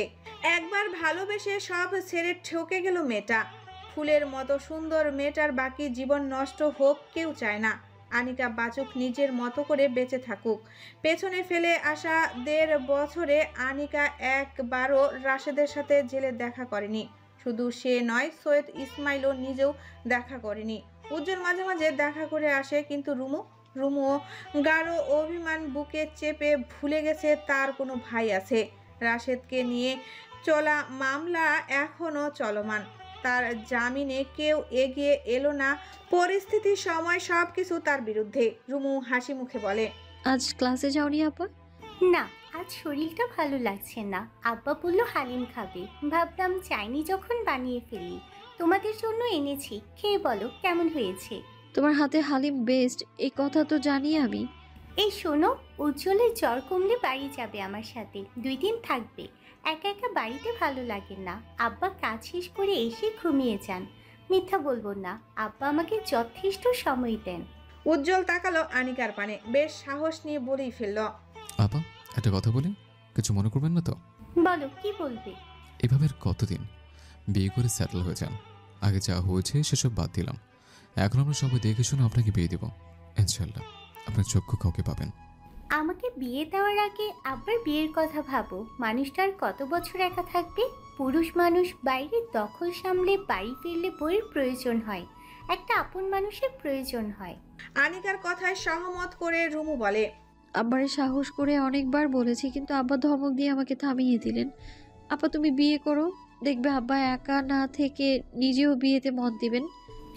একবার ভালোবেসে সব ছেড়ে ঠকে গেল মেয়েটা। ফুলের মতো সুন্দর মেয়েটার বাকি জীবন নষ্ট হোক কেউ চায় না। আনিকা বাঁচুক, নিজের মতো করে বেঁচে থাকুক। পেছনে ফেলে আসা 1.5 বছরে আনিকা একবারও রাশেদের সাথে জেলে দেখা করেনি। শুধু সে নয়, সৈয়দ ইসমাইলও নিজেও দেখা করেনি। উজ্জ্বল মাঝে মাঝে দেখা করে আসে, কিন্তু রুমুও গাঢ় অভিমান বুকে চেপে ভুলে গেছে তার কোনো ভাই আছে। রাশেদকে নিয়ে চলা মামলা এখনও চলমান। তার জামিনে কেউ এগিয়ে এলো না। পরিস্থিতির সময় সবকিছু তার বিরুদ্ধে। রুমু হাসি মুখে বলে,
আজ ক্লাসে যাওনি আপা?
না, আজ শরীরটা ভালো লাগছে না। আব্বা বললো হালিম খাবে। ভাবলাম চাইনি যখন বানিয়ে ফেলি। তোমাদের জন্য এনেছি, খেয়ে বলো কেমন হয়েছে।
তোমার হাতে হালিম বেস্ট, এই কথা তো জানি আমি।
এই শোনো, উজ্জ্বলের জ্বর কমলে বাড়ি যাবে আমার সাথে। 2 দিন থাকবে। একা একা বাড়িতে ভালো লাগে না। আব্বা কাজ শেষ করে এসে ঘুমিয়ে যান। মিথ্যা বলবো না, আব্বা আমাকে যথেষ্ট সময় দেন।
উজ্জ্বল তাকালো আনিকার পানে। বেশ সাহস নিয়ে বলেই ফেলল,
আপা একটা কথা বলি, কিছু মনে করবেন না তো?
বলো, কি বলবে?
এভাবে আর কতদিন? বিয়ে করে সেটেল হয়ে যান। আগে যা হয়েছে সেসব বাদ দিলাম। এখন আমরা সবাই দেখে শুনে আপনাকে বিয়ে দেবো ইনশাল্লাহ। আপনার চক্ষু কাউকে পাবেন।
আমাকে বিয়ে দেওয়ার আগে আবার বিয়ের কথা ভাবো। মানুষটার কত বছর একা থাকবে? পুরুষ মানুষ বাইরে দখল সামলে বাড়ি ফিরলে বইয়ের প্রয়োজন হয়, একটা আপন মানুষের প্রয়োজন হয়।
আনিকার কথায় সহমত করে রুমু বলে,
আব্বারে সাহস করে অনেকবার বলেছি, কিন্তু আব্বা ধমক দিয়ে আমাকে থামিয়ে দিলেন। আপা তুমি বিয়ে করো। দেখবে আব্বা একা না থেকে নিজেও বিয়েতে মত দিবেন।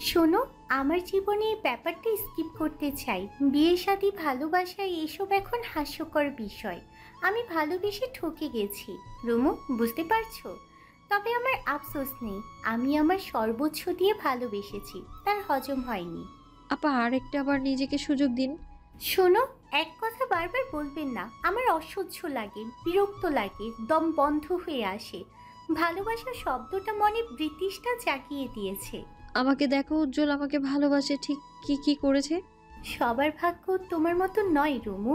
শোনো, আমার জীবনে এই ব্যাপারটা স্কিপ করতে চাই। বিয়ে শাদী ভালোবাসা এসব এখন হাস্যকর বিষয়। আমি ভালোবেসে ঠকে গেছি রুমু, বুঝতে পারছো? তবে আমার আফসোস নেই, আমি আমার সর্বোচ্চ দিয়ে ভালোবেসেছি, তার হজম হয়নি।
আপা আরেকটা আবার নিজেকে সুযোগ দিন।
শোনো, এক কথা বারবার বলবেন না। আমার অসহ্য লাগে, বিরক্ত লাগে, দম বন্ধ হয়ে আসে। ভালোবাসা শব্দটা মনে ব্রিটিশটা জাগিয়ে দিয়েছে।
আমাকে দেখো উজ্জ্বল আমাকে ভালোবাসে ঠিক কি কি করেছে।
সবার ভাগ্য তোমার মতো নয় রুমু।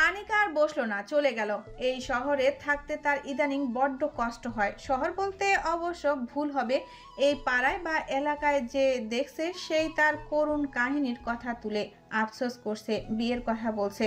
আনিকা আর বসলো না, চলে গেল। এই শহরে থাকতে তার ইদানিং বড্ড কষ্ট হয়। শহর বলতে অবশ্য ভুল হবে, এই পাড়ায় বা এলাকায় যে দেখছে সেই তার করুণ কাহিনীর কথা তুলে আফসোস করছে, বিয়ের কথা বলছে।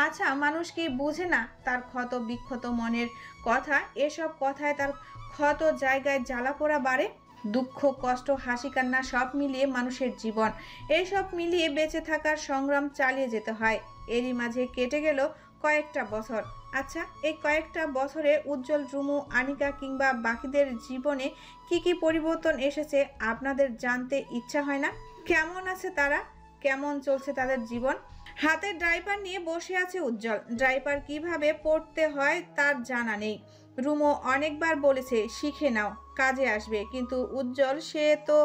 আচ্ছা, মানুষ কি বুঝে না তার ক্ষত বিক্ষত মনের কথা? এসব কথায় তার ক্ষত জায়গায় জ্বালা পোড়া বাড়ে। দুঃখ, কষ্ট, হাসি কান্না সব মিলিয়ে মানুষের জীবন। এইসব মিলিয়ে বেঁচে থাকার সংগ্রাম চালিয়ে যেতে হয়। এরই মাঝে কেটে গেল কয়েকটা বছর। আচ্ছা, এই কয়েকটা বছরে উজ্জ্বল, রুমু, আনিকা কিংবা বাকিদের জীবনে কি কি পরিবর্তন এসেছে আপনাদের জানতে ইচ্ছা হয় না? কেমন আছে তারা, কেমন চলছে তাদের জীবন? হাতে ড্রাইভার নিয়ে বসে আছে উজ্জ্বল। ড্রাইভার কিভাবে পড়তে হয় তার জানা নেই। রুমু অনেকবার বলেছে শিখে নাও, কাজে আসবে, কিন্তু উজ্জ্বল সে তো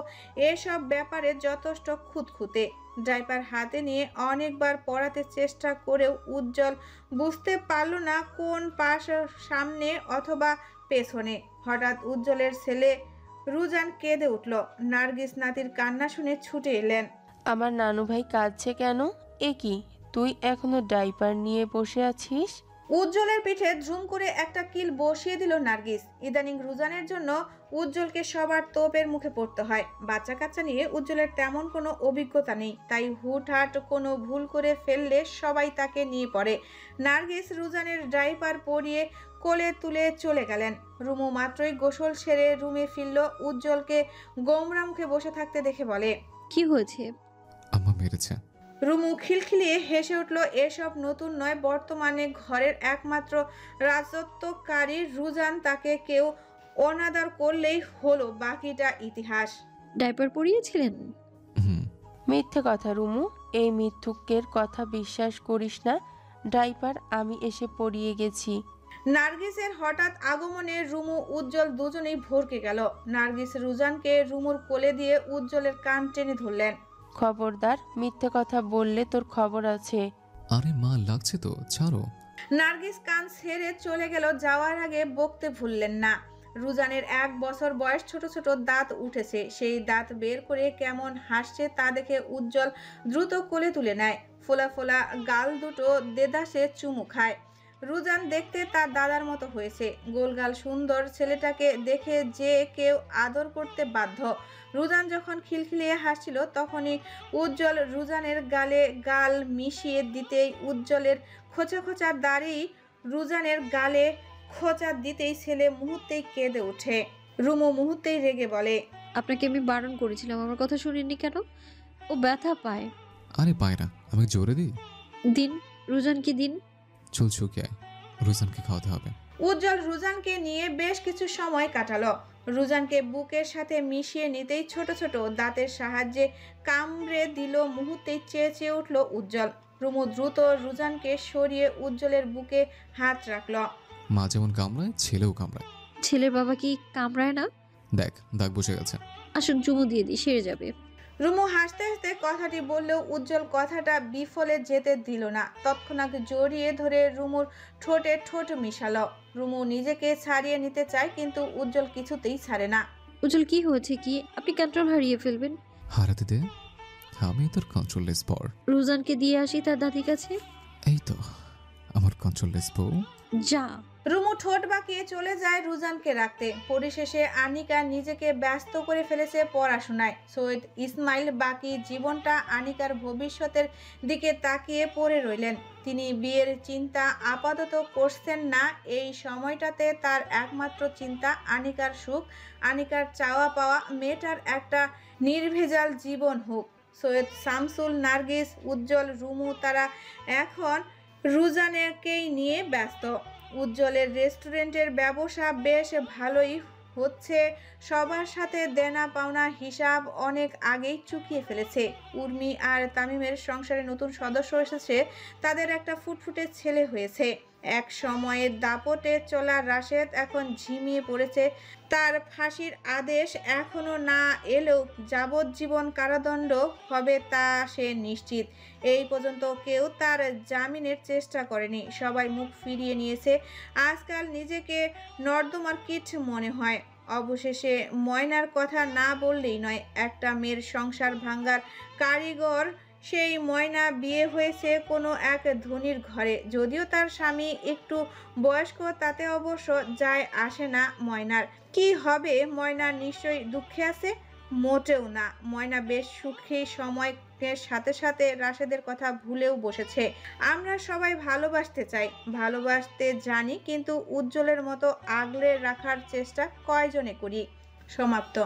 এসব ব্যাপারে যথেষ্ট খুঁতখুঁতে। ড্রাইভার হাতে নিয়ে অনেকবার পড়াতে চেষ্টা করেও উজ্জ্বল বুঝতে পারল না কোন পাশ, সামনে অথবা পেছনে। হঠাৎ উজ্জ্বলের ছেলে রুজান কেঁদে উঠল। নার্গিস নাতির কান্না শুনে ছুটে এলেন।
আমার নানু ভাই কাঁদছে কেন? এ কি, তুই এখনো ডাইপার নিয়ে বসে আছিস?
উজ্জ্বলের পিঠে ঝুম করে একটা কিল বসিয়ে দিল নার্গিস। ইদানিং রুজানের জন্য উজ্জ্বলকে সবার তোপের মুখে পড়তে হয়। বাচ্চা কাচ্চা নিয়ে উজ্জ্বলের তেমন কোনো অভিজ্ঞতা নেই, তাই হুটহাট কোনো ভুল করে ফেললে সবাই তাকে নিয়ে পড়ে। নার্গিস রুজানের ডাইপার পরিয়ে কোলে তুলে চলে গেলেন। রুমু মাত্রই গোসল সেরে রুমে ফিরল। উজ্জ্বলকে গোমরা মুখে বসে থাকতে দেখে বলে,
কি হয়েছে?
আম্মা মেরেছে।
রুমু খিলখিলিয়ে হেসে উঠল। এসব নতুন নয়, বর্তমানে ঘরের একমাত্র রাজত্বকারী রুজান, তাকে কেউ অনাদর করলেই হলো, বাকিটা ইতিহাস।
ডাইপার পরিয়েছিলেন?
মিথ্যে কথা রুমু, এই মিথ্যুকের কথা বিশ্বাস করিস না। ডাইপার আমি এসে পরিয়ে গেছি।
নার্গিসের হঠাৎ আগমনে রুমু উজ্জ্বল দুজনেই ভরকে গেল। নার্গিস রুজানকে রুমুর কোলে দিয়ে উজ্জ্বলের কান টেনে ধরলেন।
খবরদার, মিথ্যে কথা বললে তোর খবর আছে।
আরে মা, লাগছে তো, ছাড়ো।
নার্গিস কান ছেড়ে চলে গেল। যাওয়ার আগে বকতে ভুললেন না। রুজানের 1 বছর বয়স, ছোট ছোট দাঁত উঠেছে। সেই দাঁত বের করে কেমন হাসছে তা দেখে উজ্জ্বল দ্রুত কোলে তুলে নেয়। ফোলা ফোলা গাল দুটো দেদাসে চুমু খায়। রুজান দেখতে তার দাদার মতো হয়েছে। গোলগাল সুন্দর ছেলেটাকে দেখে যে কেউ আদর করতে বাধ্য। রুজান যখন খিলখিলিয়ে হাসছিল তখনই উজ্জ্বল রুজানের গালে গাল মিশিয়ে দিতেই উজ্জ্বলের খোঁচা খোঁচা দাড়ি রুজানের গালে খোঁচা দিতেই ছেলে মুহূর্তেই কেঁদে ওঠে। রুমু মুহূর্তেই রেগে বলে,
আপনাকে আমি বারণ করেছিলাম, আমার কথা শুনেননি কেন? ও ব্যথা পায়।
আরে পায় না, আমি জোরে দিই।
দিন, রুজানকে দিন।
চল চুকে আয়, রুজানকে খাওয়াতে হবে।
উজ্জ্বল রুজানকে নিয়ে বেশ কিছু সময় কাটালো। রুজানকে বুকের সাথে মিশিয়ে নিতেই ছোট ছোট দাঁতের সাহায্যে কামড়ে দিল। মুহূর্তেই চেয়ে চেয়ে উঠল উজ্জ্বল। রুমু দ্রুত রুজানকে সরিয়ে উজ্জ্বলের বুকে হাত রাখল।
মা যেমন কামড়ায়, ছেলেও কামড়ায়।
ছেলের বাবা কি কামড়ায় না?
দেখ, দাগ বসে গেছে।
আসুন চুমু দিয়ে দিই, সেরে যাবে।
রুমু হাসতে হাসতে কথাটি বললেও উজ্জ্বল কথাটা বিফলে যেতে দিল না। তৎক্ষণাৎ জড়িয়ে ধরে রুমুর ঠোঁটে ঠোঁট মিশালো। রুমু নিজেকে ছাড়িয়ে নিতে চায়, কিন্তু উজ্জ্বল কিছুতেই ছাড়ে না।
উজ্জ্বল কি হয়েছে? কি আপনি কন্ট্রোল হারিয়ে ফেলবেন?
হারাতে দে, আমি তোর কন্ট্রোললেস বর।
রুজানকে দিয়ে আসি তার দাদির কাছে।
এই তো আমার কন্ট্রোললেস বউ।
যা।
রুমু ঠোঁট বাঁকিয়ে চলে যায় রুজানকে রাখতে। পরিশেষে আনিকা নিজেকে ব্যস্ত করে ফেলেছে পড়াশোনায়। সৈয়দ ইসমাইল বাকি জীবনটা আনিকার ভবিষ্যতের দিকে তাকিয়ে পড়ে রইলেন। তিনি বিয়ের চিন্তা আপাতত করছেন না। এই সময়টাতে তার একমাত্র চিন্তা আনিকার সুখ, আনিকার চাওয়া পাওয়া মেয়েটার একটা নির্ভেজাল জীবন হোক। সৈয়দ শামসুল, নার্গিস, উজ্জ্বল, রুমু তারা এখন রুজানকেই নিয়ে ব্যস্ত। উজ্জ্বলের রেস্টুরেন্টের ব্যবসা বেশ ভালোই হচ্ছে সবার সাথে দেনা পাওনা হিসাব অনেক আগেই চুকিয়ে ফেলেছে। উর্মি আর তামিমের সংসারে নতুন সদস্য এসেছে, তাদের একটা ফুটফুটে ছেলে হয়েছে। এক সময়ের দাপটে চলা রাশেদ এখন ঝিমিয়ে পড়েছে। তার ফাঁসির আদেশ এখনো না এলেও যাবজ্জীবন কারাদণ্ড হবে তা সে নিশ্চিত। এই পর্যন্ত কেউ তার জামিনের চেষ্টা করেনি, সবাই মুখ ফিরিয়ে নিয়েছে। আজকাল নিজেকে নর্দমার কীট মনে হয়। অবশেষে ময়নার কথা না বললেই নয়, একটা মেয়ের সংসার ভাঙার কারিগর সেই ময়না বিয়ে হয়েছে কোনো এক ধনীর ঘরে। যদিও তার স্বামী একটু বয়স্ক, তাতে অবশ্য যায় আসে না ময়নার। কি হবে ময়না? নিশ্চয়ই দুঃখে আছে? মোটেও না, ময়না বেশ সুখী। সময়ের সাথে সাথে রাশেদের কথা ভুলেও বসেছে। আমরা সবাই ভালোবাসতে চাই, ভালোবাসতে জানি, কিন্তু উজ্জ্বলের মতো আগলে রাখার চেষ্টা কয়জনে করি? সমাপ্ত।